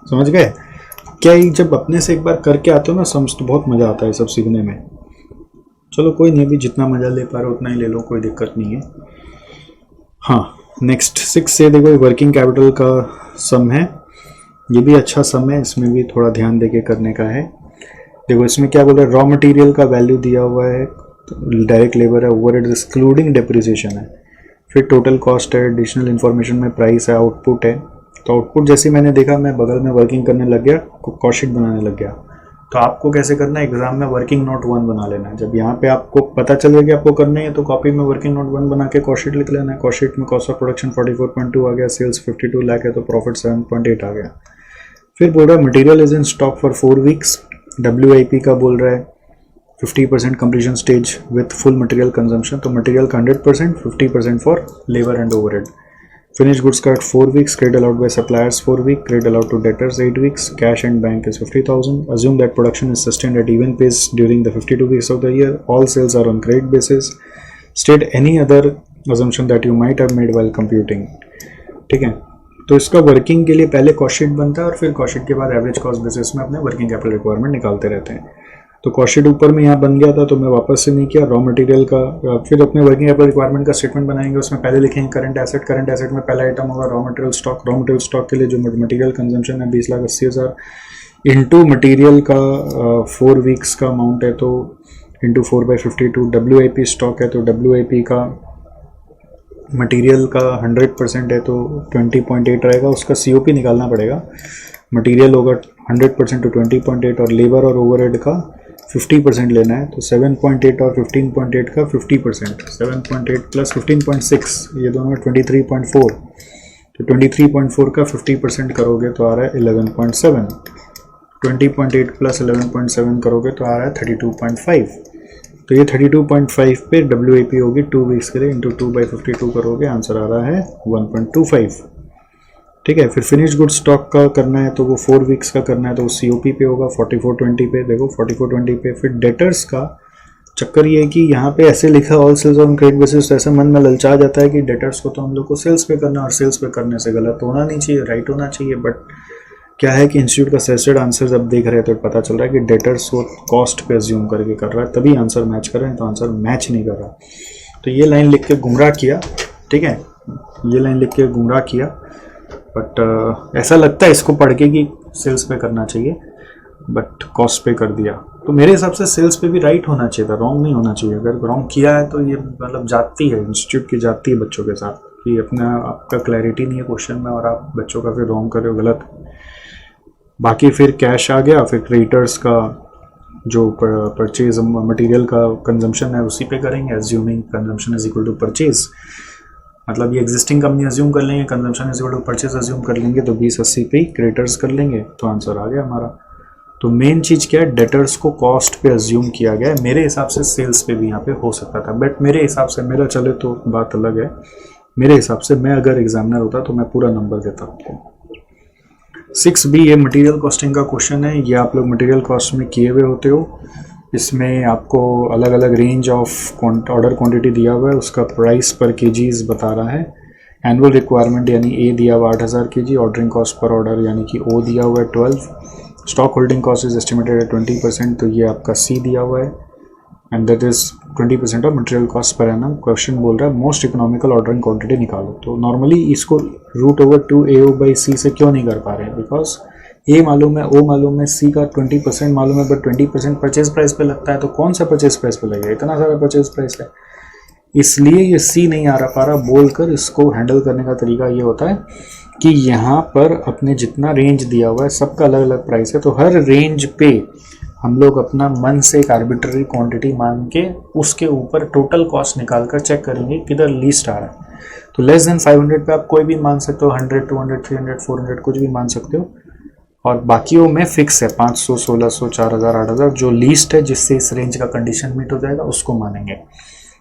समझ गए क्या? ये जब अपने से एक बार करके आते हो ना समझ, तो बहुत मज़ा आता है सब सीखने में। चलो कोई नहीं, अभी जितना मज़ा ले पा रहे हो उतना ही ले लो, कोई दिक्कत नहीं है। हाँ, नेक्स्ट 6 से देखो वर्किंग कैपिटल का सम है, ये भी अच्छा सम है, इसमें भी थोड़ा ध्यान देके करने का है। देखो इसमें क्या बोल रहा है, रॉ मटेरियल का वैल्यू दिया हुआ है, डायरेक्ट लेबर है, ओवरहेड एक्सक्लूडिंग डेप्रिसिएशन है, फिर टोटल कॉस्ट है, एडिशनल इन्फॉर्मेशन में प्राइस है, आउटपुट है। तो आउटपुट जैसे मैंने देखा, मैं बगल में वर्किंग करने लग गया, कॉस्ट शीट बनाने लग गया। तो आपको कैसे करना है, एग्जाम में वर्किंग नोट 1 बना लेना है। जब यहाँ पे आपको पता चलेगा कि आपको करना है तो कॉपी में वर्किंग नोट 1 बना के कॉस्ट शीट लिख लेना है। कॉस्ट शीट में कॉस्ट ऑफ प्रोडक्शन 44.2 आ गया, सेल्स 52 लाख है तो प्रॉफिट 7.8 आ गया। फिर बोल रहा है material is in stock for 4 weeks, WIP का बोल रहा है 50% completion stage with full material consumption, तो मटेरियल का 100%, 50% for labour and overhead. Finished goods cut 4 weeks, credit allowed by suppliers 4 weeks, credit allowed to debtors 8 weeks, cash and bank is 50,000. Assume that production is sustained at even pace during the 52 weeks of the year. All sales are on credit basis. State any other assumption that you might have made while computing. ठीक है, तो इसका working के लिए पहले cost sheet बनता है और फिर कॉस्ट शीट के बाद एवरेज कॉस्ट बेसिस में अपने वर्किंग कैपिटल रिक्वायरमेंट निकालते रहते हैं। तो कॉस्ट शीट ऊपर में यहाँ बन गया था तो मैं वापस से नहीं किया। रॉ मटेरियल का फिर अपने वर्किंग कैपिटल रिक्वायरमेंट का स्टेटमेंट बनाएंगे, उसमें पहले लिखेंगे करंट एसेट। करंट एसेट में पहला आइटम होगा raw material stock. Raw material stock के लिए जो मटेरियल कंजम्पशन है 20,80,000 इंटू मटेरियल का 4 वीक्स का अमाउंट है तो इंटू 4/52। WIP स्टॉक है तो WIP का मटेरियल का 100% है तो 20.8 रहेगा, उसका COP निकालना पड़ेगा। मटेरियल होगा 100% तो 20.8 और लेबर और ओवरहेड का 50% लेना है तो 7.8 और 15.8 का 50%, 7.8 प्लस 15.6 ये दोनों 23.4, तो 23.4 का 50% करोगे तो आ रहा है 11.7, 20.8 प्लस 11.7 करोगे तो आ रहा है 32.5। तो ये 32.5 पे WIP होगी 2 वीक्स के लिए, इंटू 2/52 करोगे, आंसर आ रहा है 1.25। ठीक है, फिर फिनिश गुड स्टॉक का करना है तो वो 4 वीक्स का करना है तो वो COP पे होगा 4420 पे। देखो 4420 पे। फिर डेटर्स का चक्कर ये है कि यहाँ पे ऐसे लिखा all sales on credit basis, तो ऐसा मन में ललचा जाता है कि डेटर्स को तो हम लोग को सेल्स पे करना, और सेल्स पे करने से गलत होना नहीं चाहिए, राइट होना चाहिए। बट क्या है कि इंस्टीट्यूट का सजेस्टेड आंसर जब देख रहे हैं तो पता चल रहा है कि डेटर्स को कॉस्ट पे अज्यूम करके कर रहा है, तभी आंसर मैच कर रहे हैं, तो आंसर मैच नहीं कर रहा। तो ये लाइन लिख के गुमराह किया, ठीक है, ये लाइन लिख के गुमराह किया। बट ऐसा लगता है इसको पढ़ के कि सेल्स पे करना चाहिए, बट कॉस्ट पे कर दिया। तो मेरे हिसाब से सेल्स पे भी राइट होना चाहिए था, रॉन्ग नहीं होना चाहिए। अगर रॉन्ग किया है तो ये मतलब जाती है, इंस्टीट्यूट की जाती है बच्चों के साथ कि अपना आपका क्लैरिटी नहीं है क्वेश्चन में और आप बच्चों का फिर रॉन्ग कर रहे हो, गलत। बाकी फिर कैश आ गया, फिर क्रेडिटर्स का जो परचेज मटेरियल का कंजम्पशन है उसी पे करेंगे, assuming consumption is equal to purchase. मतलब ये एग्जिस्टिंग कंपनी अज्यूम कर लेंगे, consumption is equal to purchase assume कर लेंगे, तो 2080 पे ही क्रेडिटर्स कर लेंगे, तो आंसर आ गया हमारा। तो मेन चीज़ क्या है, डेटर्स को कॉस्ट पे अज्यूम किया गया है। मेरे हिसाब से सेल्स पे भी यहाँ पे हो सकता था, बट मेरे हिसाब से, मेरा चले तो बात अलग है, मेरे हिसाब से मैं अगर एग्जामिनर होता तो मैं पूरा नंबर देता आपको। 6B ये मटेरियल कॉस्टिंग का क्वेश्चन है, ये आप लोग मटेरियल कॉस्ट में किए हुए होते हो। इसमें आपको अलग अलग रेंज ऑफ ऑर्डर क्वांटिटी दिया हुआ है, उसका प्राइस पर केजीज बता रहा है। एनुअल रिक्वायरमेंट यानी A दिया हुआ 8000 kg, ordering cost per order यानी कि O दिया हुआ है 12, stock holding cost is estimated है 20%, तो ये आपका C दिया हुआ है, and that is 20% of material cost per annum. Question बोल रहा है मोस्ट इकोनॉमिकल ऑर्डरिंग क्वांटिटी निकालो। तो नॉर्मली इसको √2 AO/C से क्यों नहीं कर पा रहे हैं, बिकॉज A मालूम है, O मालूम है, C का 20% मालूम है, बट 20% परचेज प्राइस पे लगता है, तो कौन सा परचेज प्राइस पे लगेगा, इतना सारा परचेज प्राइस है, इसलिए ये C नहीं आ पा रहा। बोलकर इसको हैंडल करने का तरीका ये होता है कि यहाँ पर अपने जितना रेंज दिया हुआ है सबका अलग अलग प्राइस है, तो हर रेंज पे हम लोग अपना मन से एक आर्बिट्ररी क्वांटिटी मान के उसके ऊपर टोटल कॉस्ट निकाल कर चेक करेंगे किधर लीस्ट आ रहा है। तो लेस देन 500 पे आप कोई भी मान सकते हो, 100, 200, 300, 400 कुछ भी मान सकते हो, और बाकियों में फिक्स है 500, 1600, 4000, 8000, जो लीस्ट है जिससे इस रेंज का कंडीशन मीट हो जाएगा उसको मानेंगे।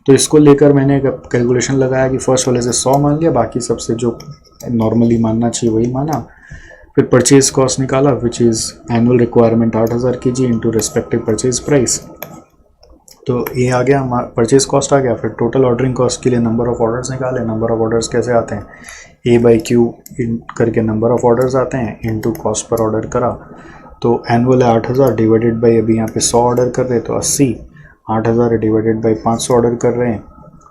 तो इसको लेकर मैंने एक कैलकुलेशन लगाया कि फर्स्ट वाले से 100 मान लिया, बाकी सबसे जो नॉर्मली मानना चाहिए वही माना। फिर परचेज कॉस्ट निकाला which is annual requirement 8000 kg into respective purchase price, तो ये आ गया, परचेज कॉस्ट आ गया। फिर टोटल ऑर्डरिंग कॉस्ट के लिए नंबर ऑफ ऑर्डर्स निकाले। नंबर ऑफ ऑर्डर्स कैसे आते हैं, A/Q करके नंबर ऑफ ऑर्डर्स आते हैं इनटू कॉस्ट पर ऑर्डर करा। तो एनुअल है 8000 डिवाइडेड बाई, अभी यहाँ पे 100 ऑर्डर कर रहे हैं तो 80, 8000 डिवाइडेड बाई 500 ऑर्डर कर रहे हैं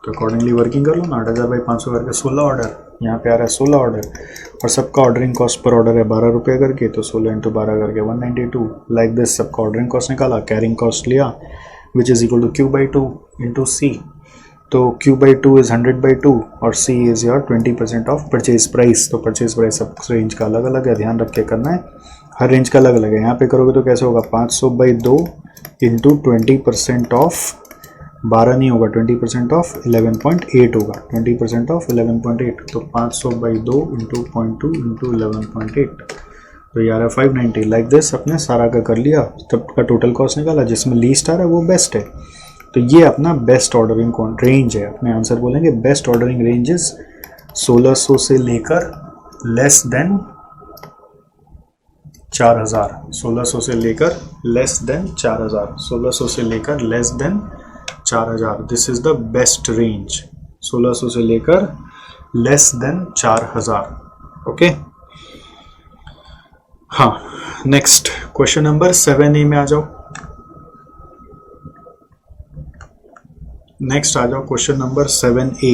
तो अकॉर्डिंगली वर्किंग कर लो ना। 8000 बाई 500 करके 16 ऑर्डर, यहाँ पे आ रहा है 16 ऑर्डर, और सबका ऑर्डरिंग कॉस्ट पर ऑर्डर है 12 रुपये करके, तो 16 इंटू 12 करके 192। लाइक दिस सबका ऑर्डरिंग कॉस्ट निकाला, कैरिंग कॉस्ट लिया which is equal to Q/2 into C। तो Q/2 इज़ 100/2 और C is your 20% of purchase price. तो परचेज प्राइस सब रेंज का अलग अलग है, ध्यान रख के करना है, हर रेंज का अलग अलग है। यहाँ पे करोगे तो कैसे होगा, 500/2 इंटू 20% ऑफ 12 नहीं होगा, 20% ऑफ 11.8 होगा, 20% ऑफ 11.8। तो 500/2 इंटू 0.2 इंटू 11.8, तो यार 590। लाइक दिस अपने सारा का कर लिया, तब का टोटल कॉस्ट निकाला, जिसमें लीस्ट आ रहा है वो बेस्ट है। तो ये अपना बेस्ट ऑर्डरिंग रेंज है। अपने आंसर बोलेंगे बेस्ट ऑर्डरिंग रेंजेस 1600 से लेकर लेस देन 4000, 1600 से लेकर लेस देन 4000, 1600 से लेकर less than 4000, this is the best range, 1600 से लेकर लेस देन 4000। ओके, हाँ, नेक्स्ट क्वेश्चन नंबर 7A में आ जाओ। नेक्स्ट आ जाओ question number 7A।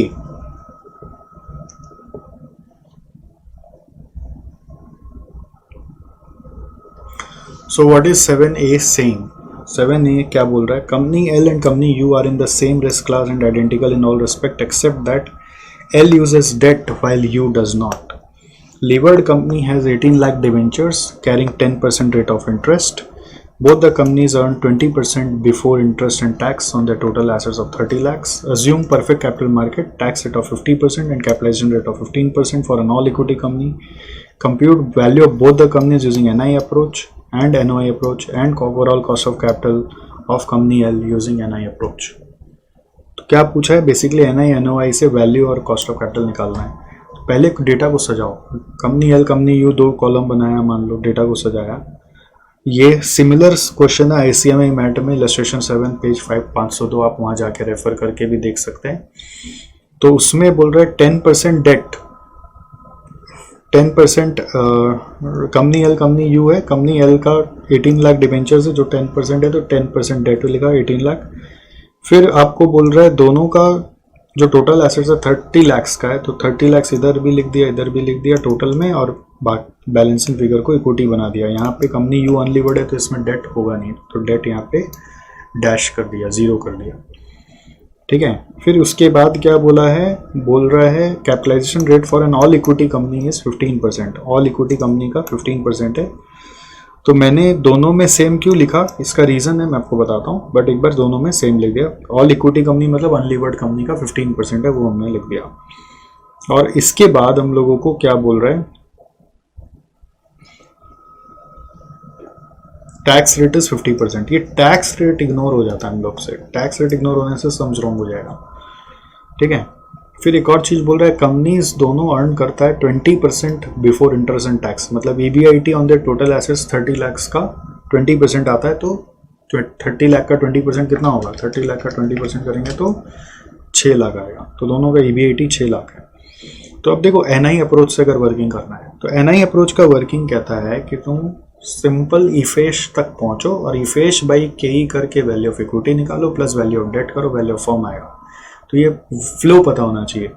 So what is 7A saying? 7A क्या बोल रहा है, company L and company U are in the same risk class and identical in all respect except that L uses debt while U does not. Levered company has 18 lakh debentures carrying 10% rate of interest. Both the companies earn 20% before interest and tax on their total assets of 30 lakhs. Assume perfect capital market, tax rate of 50% and capitalization rate of 15% for an all equity company. Compute value of both the companies using NI approach and NOI approach and overall cost of capital of company L using NI approach. तो क्या पूछा है, basically NI NOI से value और cost of capital निकालना है। पहले data को सजाओ, कंपनी L कंपनी U दो कॉलम बनाया, मान लो डेटा को सजाया। ये सिमिलर क्वेश्चन है ICMI मैट में, इलस्ट्रेशन 7 पेज 502, आप वहाँ जाके रेफर करके भी देख सकते हैं। तो उसमें बोल रहा है 10% debt, 10% company L company U है, कंपनी L का 18 लाख डिबेंचर्स है जो 10% है, तो 10% डेट लिखा 18 लाख। फिर आपको बोल रहा है दोनों का जो टोटल एसेट्स है 30 लाख्स का है, तो 30 लाख्स इधर भी लिख दिया इधर भी लिख दिया टोटल में, और बैलेंसिंग फिगर को इक्विटी बना दिया। यहाँ पे कंपनी U अनलीवर्ड है तो इसमें डेट होगा नहीं, तो डेट यहाँ पे डैश कर दिया, जीरो कर दिया, ठीक है। फिर उसके बाद क्या बोला है, बोल रहा है capitalisation rate for an all equity company is 15%, all equity company का 15% है। तो मैंने दोनों में सेम क्यों लिखा, इसका रीज़न है मैं आपको बताता हूँ, बट एक बार दोनों में सेम लिख दिया। ऑल इक्विटी कंपनी मतलब अनलीवर्ड कंपनी का 15% है, वो हमने लिख दिया। और इसके बाद हम लोगों को क्या बोल रहे हैं, टैक्स रेट इज 50%। ये टैक्स रेट इग्नोर हो जाता है हम लोग से, टैक्स रेट इग्नोर होने से सम्स रॉन्ग हो जाएगा, ठीक है। फिर एक और चीज़ बोल रहा है कंपनीज दोनों अर्न करता है 20% बिफोर इंटरेस्ट एंड टैक्स, मतलब EBIT on their total assets 30 lakh का 20% आता है, तो 30 लाख का 20% कितना होगा, 30 लाख का 20% करेंगे तो 6 लाख आएगा, तो दोनों का EBIT 6 लाख है। तो अब देखो NI अप्रोच से अगर वर्किंग करना है तो NI अप्रोच का वर्किंग कहता है कि तुम सिंपल इफेश तक पहुंचो और इफेश बाई KE करके वैल्यू ऑफ इक्विटी निकालो प्लस वैल्यू ऑफ डेट करो, वैल्यू ऑफ फर्म आएगा। तो ये फ्लो पता होना चाहिए।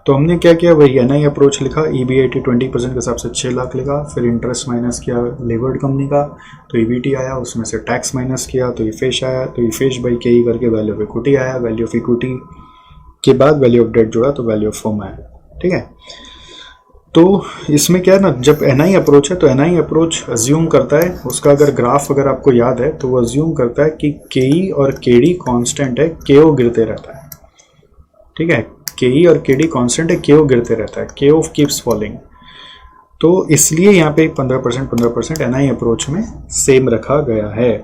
तो हमने क्या किया, वही NI अप्रोच लिखा, EBIT 20% के हिसाब से 6 लाख लिखा, फिर इंटरेस्ट माइनस किया लेवर्ड कंपनी का तो EBT आया, उसमें से टैक्स माइनस किया तो इफेश आया, तो इफेश बाई KE करके वैल्यू ऑफ इक्विटी आया, वैल्यू ऑफ इक्विटी के बाद वैल्यू ऑफ डेट जोड़ा तो वैल्यू ऑफ फर्म आया, ठीक है। तो इसमें क्या है ना, जब NI अप्रोच है तो NI अप्रोच अज्यूम करता है, उसका अगर ग्राफ अगर आपको याद है तो वो अज्यूम करता है कि KE और KD कांस्टेंट है, KO गिरते रहता है, ठीक है। KE और KD कांस्टेंट है, KO गिरते रहता है, KO कीप्स फॉलिंग। तो इसलिए यहाँ पे 15% NI अप्रोच में सेम रखा गया है,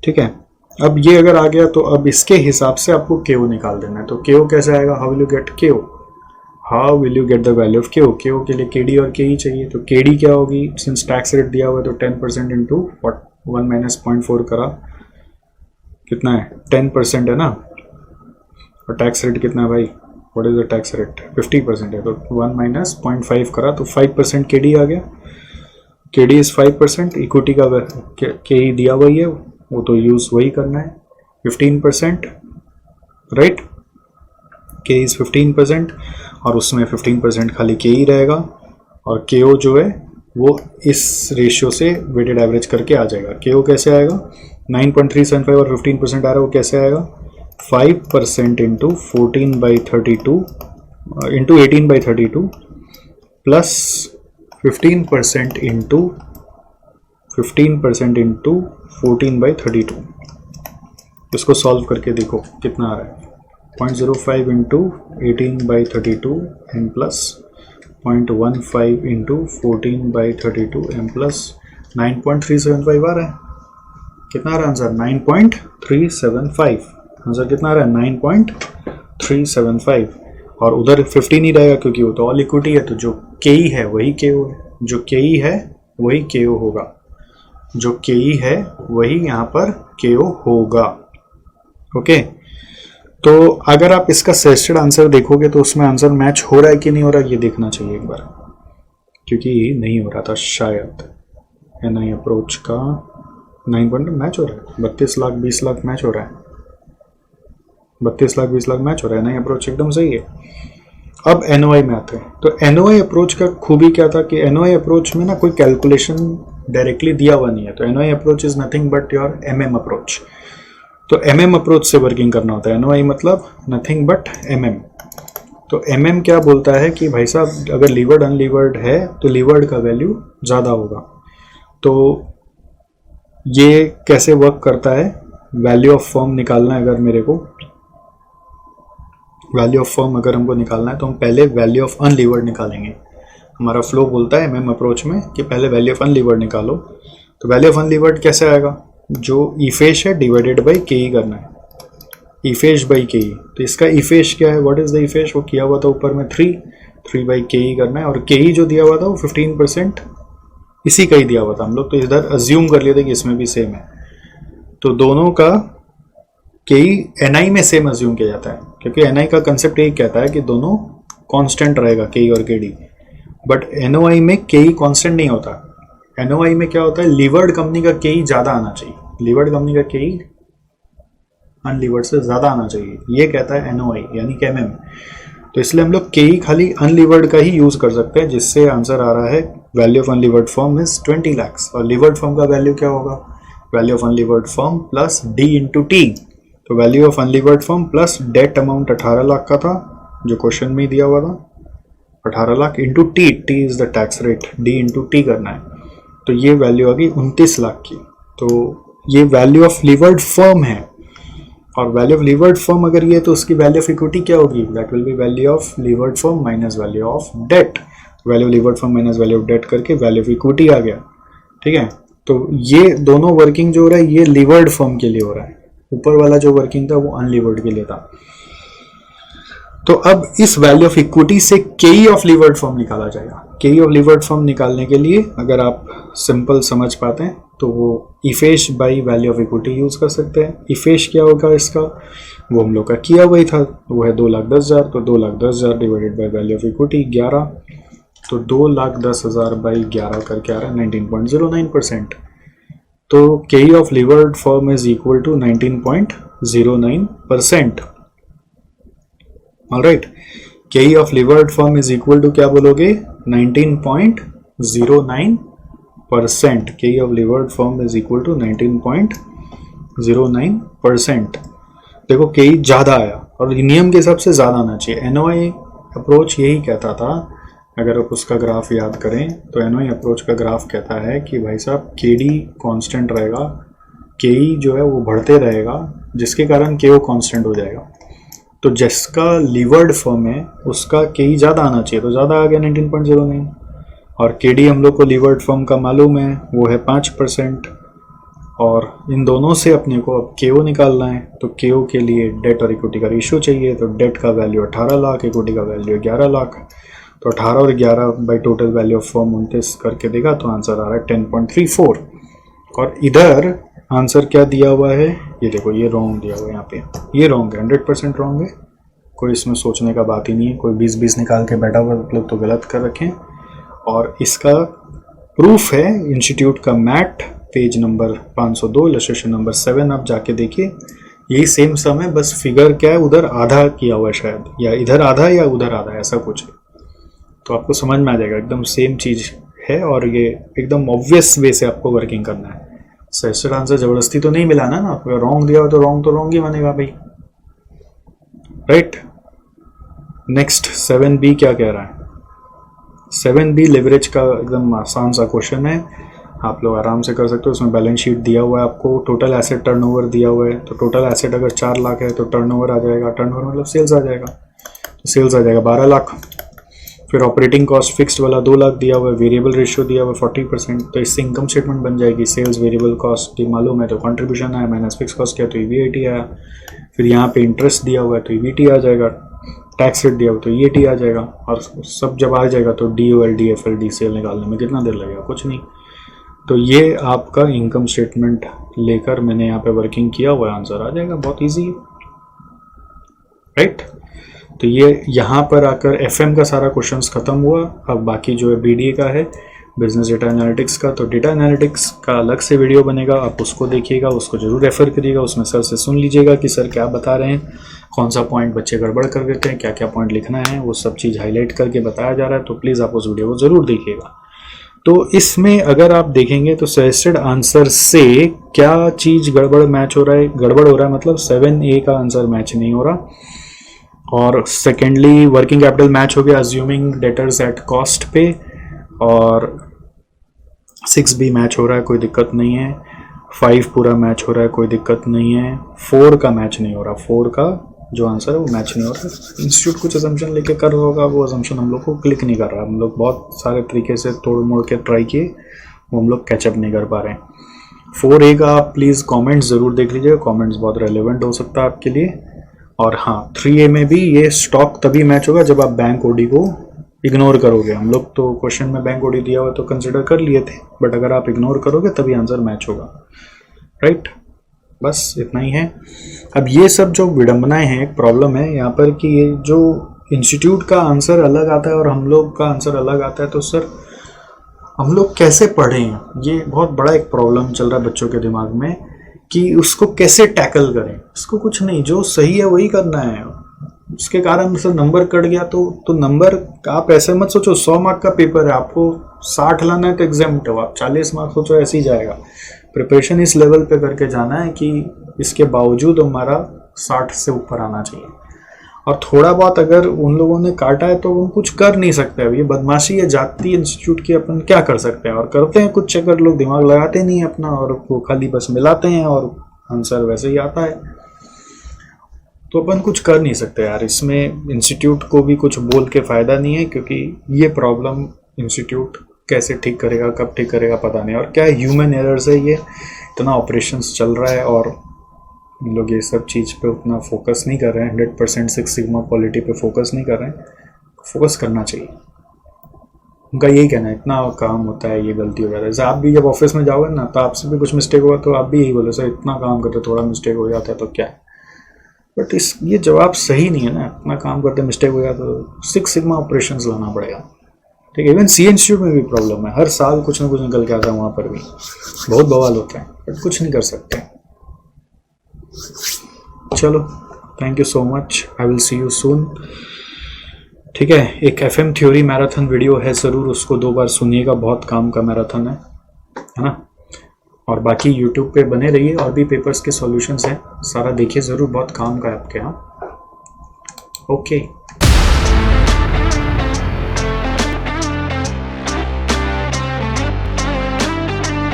ठीक है। अब ये अगर आ गया तो अब इसके हिसाब से आपको KO निकाल देना है। तो KO कैसे आएगा, how will you get KO, how will you get the value of KO। KO के लिए KD और KE चाहिए, तो KD क्या होगी, सिंस टैक्स रेट दिया हुआ है तो 10% इंटू 1 - 0.4 करा कितना है 10% है ना, और टैक्स रेट कितना है भाई, what is the tax rate, 50% है, तो 1 माइनस 0.5 करा तो 5% केडी आ गया, केडी इज 5%, इक्विटी का के दिया वही है, वो तो यूज वही करना है 15%, राइट, के इज 15% और उसमें 15% खाली के ही रहेगा, और के ओ जो है वो इस रेशियो से वेटेड एवरेज करके आ जाएगा। के ओ कैसे आएगा, 9.375 और 15% आ रहा है, वो कैसे आएगा, 5% इंटू 14/32 इंटू 18/32 प्लस 15% इंटू 14/32। इसको सॉल्व करके देखो कितना आ रहा है, 0.05 into 18/32 M plus 0.15 into 14/32 M plus 9.375 आ रहा है। कितना आ रहा है आंसर, 9.375। आंसर कितना आ रहा है, 9.375। और उधर 15 ही रहेगा क्योंकि वो तो ऑल इक्विटी है, तो जो के ई है वही के ओ है, जो के ई है वही के ओ होगा, जो के ई है वही यहाँ पर के ओ होगा। ओके, तो अगर आप इसका सजेस्टेड आंसर देखोगे तो उसमें आंसर मैच हो रहा है कि नहीं हो रहा है ये देखना चाहिए एक बार, क्योंकि नहीं हो रहा था शायद। एनआई अप्रोच का 9 पॉइंट मैच हो रहा है, 32 लाख 20 लाख मैच हो रहा है, 32 लाख 20 लाख मैच हो रहा है, एनआई अप्रोच एकदम सही है। अब एनओआई में आते हैं, तो एनओआई अप्रोच का खूबी क्या था कि एनओआई अप्रोच में ना कोई कैलकुलेशन डायरेक्टली दिया हुआ नहीं है, तो NOI approach is nothing but your MM approach. तो एमएम अप्रोच से वर्किंग करना होता है, एनओआई मतलब नथिंग बट एमएम। तो एमएम क्या बोलता है कि भाई साहब अगर लीवर्ड अनलीवर्ड है तो लीवर्ड का वैल्यू ज़्यादा होगा। तो ये कैसे वर्क करता है, वैल्यू ऑफ फर्म निकालना है अगर मेरे को, वैल्यू ऑफ फर्म अगर हमको निकालना है तो हम पहले वैल्यू ऑफ अनलीवर्ड निकालेंगे। हमारा फ्लो बोलता है एमएम अप्रोच में कि पहले वैल्यू ऑफ अनलीवर्ड निकालो। तो वैल्यू ऑफ अनलीवर्ड कैसे आएगा, जो इफेश है डिवाइडेड बाई के ई करना है, इफेश बाई के ई। तो इसका इफेश क्या है, व्हाट इज द इफेश, वो किया हुआ था ऊपर में 3 बाई के ई करना है, और के ई जो दिया हुआ था वो 15% इसी का ही दिया हुआ था हम लोग, तो इधर अज्यूम कर लिए थे कि इसमें भी सेम है। तो दोनों का के ई एनआई में सेम अज्यूम किया जाता है, क्योंकि एनआई का कंसेप्ट यही कहता है कि दोनों कांस्टेंट रहेगा के ई और के डी। बट एनओआई में के ई कांस्टेंट नहीं होता, एनओआई में क्या होता है, लीवर्ड कंपनी का के ई ज़्यादा आना चाहिए, लीवर्ड कंपनी का के ई अनलीवर्ड से ज़्यादा आना चाहिए, ये कहता है एनओआई यानी कि एमएम। तो इसलिए हम लोग के ई खाली अनलीवर्ड का ही यूज़ कर सकते हैं, जिससे आंसर आ रहा है value of unlevered firm is 20 lakhs। और लीवर्ड फर्म का वैल्यू क्या होगा, value of unlevered firm plus D into T. तो value of unlevered firm plus debt amount 18 lakh का था जो क्वेश्चन में ही दिया हुआ था, 18 lakh into T, T is the tax rate, D into T करना है, तो ये वैल्यू आ गई 29 लाख की। तो ये वैल्यू ऑफ लीवर्ड फर्म है, और वैल्यू ऑफ लीवर्ड फर्म अगर ये, तो उसकी वैल्यू ऑफ इक्विटी क्या होगी, that will be value of levered firm minus value of debt. Value levered firm minus value of debt करके वैल्यू ऑफ इक्विटी आ गया, ठीक है। तो ये दोनों वर्किंग जो हो रहा है ये लीवर्ड फर्म के लिए हो रहा है, ऊपर वाला जो वर्किंग था वो अनलीवर्ड के लिए था। तो अब इस वैल्यू ऑफ इक्विटी से केई ऑफ लीवर्ड फर्म निकाला जाएगा। केई ऑफ लीवर्ड फर्म निकालने के लिए अगर आप सिंपल समझ पाते हैं तो वो इफेश by value of equity use कर सकते हैं। इफेश क्या होगा इसका, वो हम लोग का किया वही था, वो है 2,10,000, तो 2,10,000 divided by value of equity 11, तो 2,10,000 बाई 11 करके आ रहा है 19.09%। तो Ke of levered firm is equal to 19.09%। Alright, Ke of levered firm is equal to क्या बोलोगे, 19.09%। Ke of levered firm is equal to 19.09%। देखो केई ज्यादा आया और नियम के हिसाब से ज्यादा आना चाहिए। एनओआई अप्रोच यही कहता था, अगर आप उसका ग्राफ याद करें तो एनओआई अप्रोच का ग्राफ कहता है कि भाई साहब केडी कांस्टेंट रहेगा, केई जो है वो बढ़ते रहेगा, जिसके कारण केओ कांस्टेंट हो जाएगा। तो जिसका लीवर्ड फर्म है उसका केई ज़्यादा आना चाहिए, तो ज़्यादा आ गया 19.09, और केडी हम लोग को लीवर्ड फर्म का मालूम है वो है 5%, और इन दोनों से अपने को अब केओ निकालना है। तो केओ के लिए डेट और इक्विटी का रेशियो चाहिए, तो डेट का वैल्यू 18 लाख, इक्विटी का वैल्यू 11 लाख, तो 18 और 11 by total value of firm 29 करके देगा तो आंसर आ रहा है 10.34। और इधर आंसर क्या दिया हुआ है, ये देखो, ये रॉन्ग दिया हुआ है यहाँ पे, ये रॉन्ग है, 100% रॉन्ग है, कोई इसमें सोचने का बात ही नहीं है। कोई 20 निकाल के बैठा हुआ मतलब तो गलत कर रखें। और इसका प्रूफ है इंस्टीट्यूट का mat, page number 502, illustration number 7, आप जाके देखिए, यही सेम सम है, बस फिगर क्या है, उधर आधा किया हुआ है शायद, या इधर आधा या उधर आधा, ऐसा कुछ है। तो आपको समझ में आ जाएगा, एकदम सेम चीज़ है और ये एकदम ऑब्वियस वे से आपको वर्किंग करना है। सजेस्टेड आंसर जबरदस्ती तो नहीं मिलाना ना, आपको रॉन्ग दिया हो तो रॉन्ग ही मानेगा भाई, राइट। नेक्स्ट 7B क्या कह रहा है, 7B लिवरेज का एकदम आसान सा क्वेश्चन है, आप लोग आराम से कर सकते हो। उसमें बैलेंस शीट दिया हुआ है आपको, टोटल एसेट टर्नओवर दिया हुआ है, तो टोटल एसेट अगर 4 लाख है तो टर्नओवर आ जाएगा, टर्नओवर मतलब सेल्स आ जाएगा, तो सेल्स आ जाएगा 12 लाख। फिर ऑपरेटिंग कॉस्ट फिक्स्ड वाला 2 लाख दिया हुआ है, वेरिएबल रेशियो दिया हुआ है 40%, तो इससे इनकम स्टेटमेंट बन जाएगी। सेल्स वेरिएबल कॉस्ट मालूम है तो कंट्रीब्यूशन आया, माइनस फिक्स कॉस्ट किया तो EBIT आया। फिर यहाँ पे इंटरेस्ट दिया हुआ है तो EBT आ जाएगा, टैक्स रेट दिया हुआ तो EAT आ जाएगा, और सब जब आ जाएगा तो DOL DFL DCL निकालने में कितना देर लगेगा, कुछ नहीं। तो ये आपका इनकम स्टेटमेंट लेकर मैंने यहाँ पे वर्किंग किया हुआ है, आंसर आ जाएगा, बहुत ईजी है, राइट। तो ये यहाँ पर आकर FM का सारा क्वेश्चंस खत्म हुआ। अब बाकी जो है BDA का है, बिजनेस डेटा एनालिटिक्स का, तो डेटा एनालिटिक्स का अलग से वीडियो बनेगा, आप उसको देखिएगा, उसको जरूर रेफर करिएगा, उसमें सर से सुन लीजिएगा कि सर क्या बता रहे हैं, कौन सा पॉइंट बच्चे गड़बड़ कर देते हैं, क्या क्या पॉइंट लिखना है, वो सब चीज़ हाईलाइट करके बताया जा रहा है। तो प्लीज़ आप उस वीडियो को ज़रूर देखिएगा। तो इसमें अगर आप देखेंगे तो सजेस्टेड आंसर से क्या चीज़ गड़बड़ मैच हो रहा है, गड़बड़ हो रहा है मतलब 7A का आंसर मैच नहीं हो रहा, और सेकेंडली वर्किंग कैपिटल मैच हो गया अज्यूमिंग डेटर्स एट कॉस्ट पे, और 6B मैच हो रहा है, कोई दिक्कत नहीं है, 5 पूरा मैच हो रहा है, कोई दिक्कत नहीं है, 4 का मैच नहीं हो रहा, 4 का जो आंसर है वो मैच नहीं हो रहा। इंस्टीट्यूट कुछ असम्पशन लेके कर रहा होगा, वो असम्पशन हम लोग को क्लिक नहीं कर रहा, हम लोग बहुत सारे तरीके से तोड़ मोड़ के ट्राई किए, वो हम लोग कैचअप नहीं कर पा रहे हैं। 4A का आप प्लीज़ कमेंट्स ज़रूर देख लीजिएगा, कमेंट्स बहुत रेलेवेंट हो सकता है आपके लिए। और हाँ, 3A में भी ये स्टॉक तभी मैच होगा जब आप बैंक ओडी को इग्नोर करोगे। हम लोग तो क्वेश्चन में बैंक ओडी दिया हुआ तो कंसिडर कर लिए थे, बट अगर आप इग्नोर करोगे तभी आंसर मैच होगा, राइट। बस इतना ही है। अब ये सब जो विडंबनाएं हैं, एक प्रॉब्लम है यहाँ पर कि ये जो इंस्टीट्यूट का आंसर अलग आता है और हम लोग का आंसर अलग आता है, तो सर हम लोग कैसे पढ़ें, ये बहुत बड़ा एक प्रॉब्लम चल रहा है बच्चों के दिमाग में कि उसको कैसे टैकल करें। इसको कुछ नहीं, जो सही है वही करना है। उसके कारण सर नंबर कट गया तो नंबर, आप ऐसे मत सोचो 100 मार्क का पेपर है, आपको 60 लाना है तो एग्जाम्प्ट हो, आप 40 मार्क सोचो ऐसे ही जाएगा। प्रिपरेशन इस लेवल पे करके जाना है कि इसके बावजूद हमारा 60 से ऊपर आना चाहिए। और थोड़ा बहुत अगर उन लोगों ने काटा है तो वो कुछ कर नहीं सकते। अब ये बदमाशी है जाती इंस्टीट्यूट की, अपन क्या कर सकते हैं। और करते हैं कुछ चक्कर, लोग दिमाग लगाते नहीं है अपना, और वो खाली बस मिलाते हैं और आंसर वैसे ही आता है। तो अपन कुछ कर नहीं सकते यार, इसमें इंस्टीट्यूट को भी कुछ बोल के फ़ायदा नहीं है, क्योंकि ये प्रॉब्लम इंस्टीट्यूट कैसे ठीक करेगा, कब ठीक करेगा पता नहीं। और क्या ह्यूमन एरर्स है, ये इतना ऑपरेशंस चल रहा है और हम लोग ये सब चीज़ पे उतना फोकस नहीं कर रहे हैं, 100% 6 सिग्मा क्वालिटी पे फोकस नहीं कर रहे हैं। फोकस करना चाहिए, उनका यही कहना है, इतना काम होता है, ये गलती हो जाता है। जैसे आप भी जब ऑफिस में जाओगे ना, तो आपसे भी कुछ मिस्टेक होगा तो आप भी यही बोले सर इतना काम करते थोड़ा मिस्टेक हो जाता है तो क्या है। बट ये जवाब सही नहीं है ना, इतना काम करते मिस्टेक हो जाता तो 6 सिग्मा ऑपरेशंस लाना पड़ेगा। ठीक है, इवन सी इंस्टीट्यूट में भी प्रॉब्लम है, हर साल कुछ ना कुछ निकल के आता है, वहाँ पर भी बहुत बवाल होता है, बट कुछ नहीं कर सकते। चलो, thank you so much, I will see you soon. ठीक है, एक FM थ्योरी मैराथन वीडियो है, ज़रूर उसको 2 बार सुनिएगा, बहुत काम का मैराथन है ना। और बाकी यूट्यूब पे बने रहिए, और भी पेपर्स के सॉल्यूशंस हैं, सारा देखिए ज़रूर, बहुत काम का है आपके यहाँ। ओके।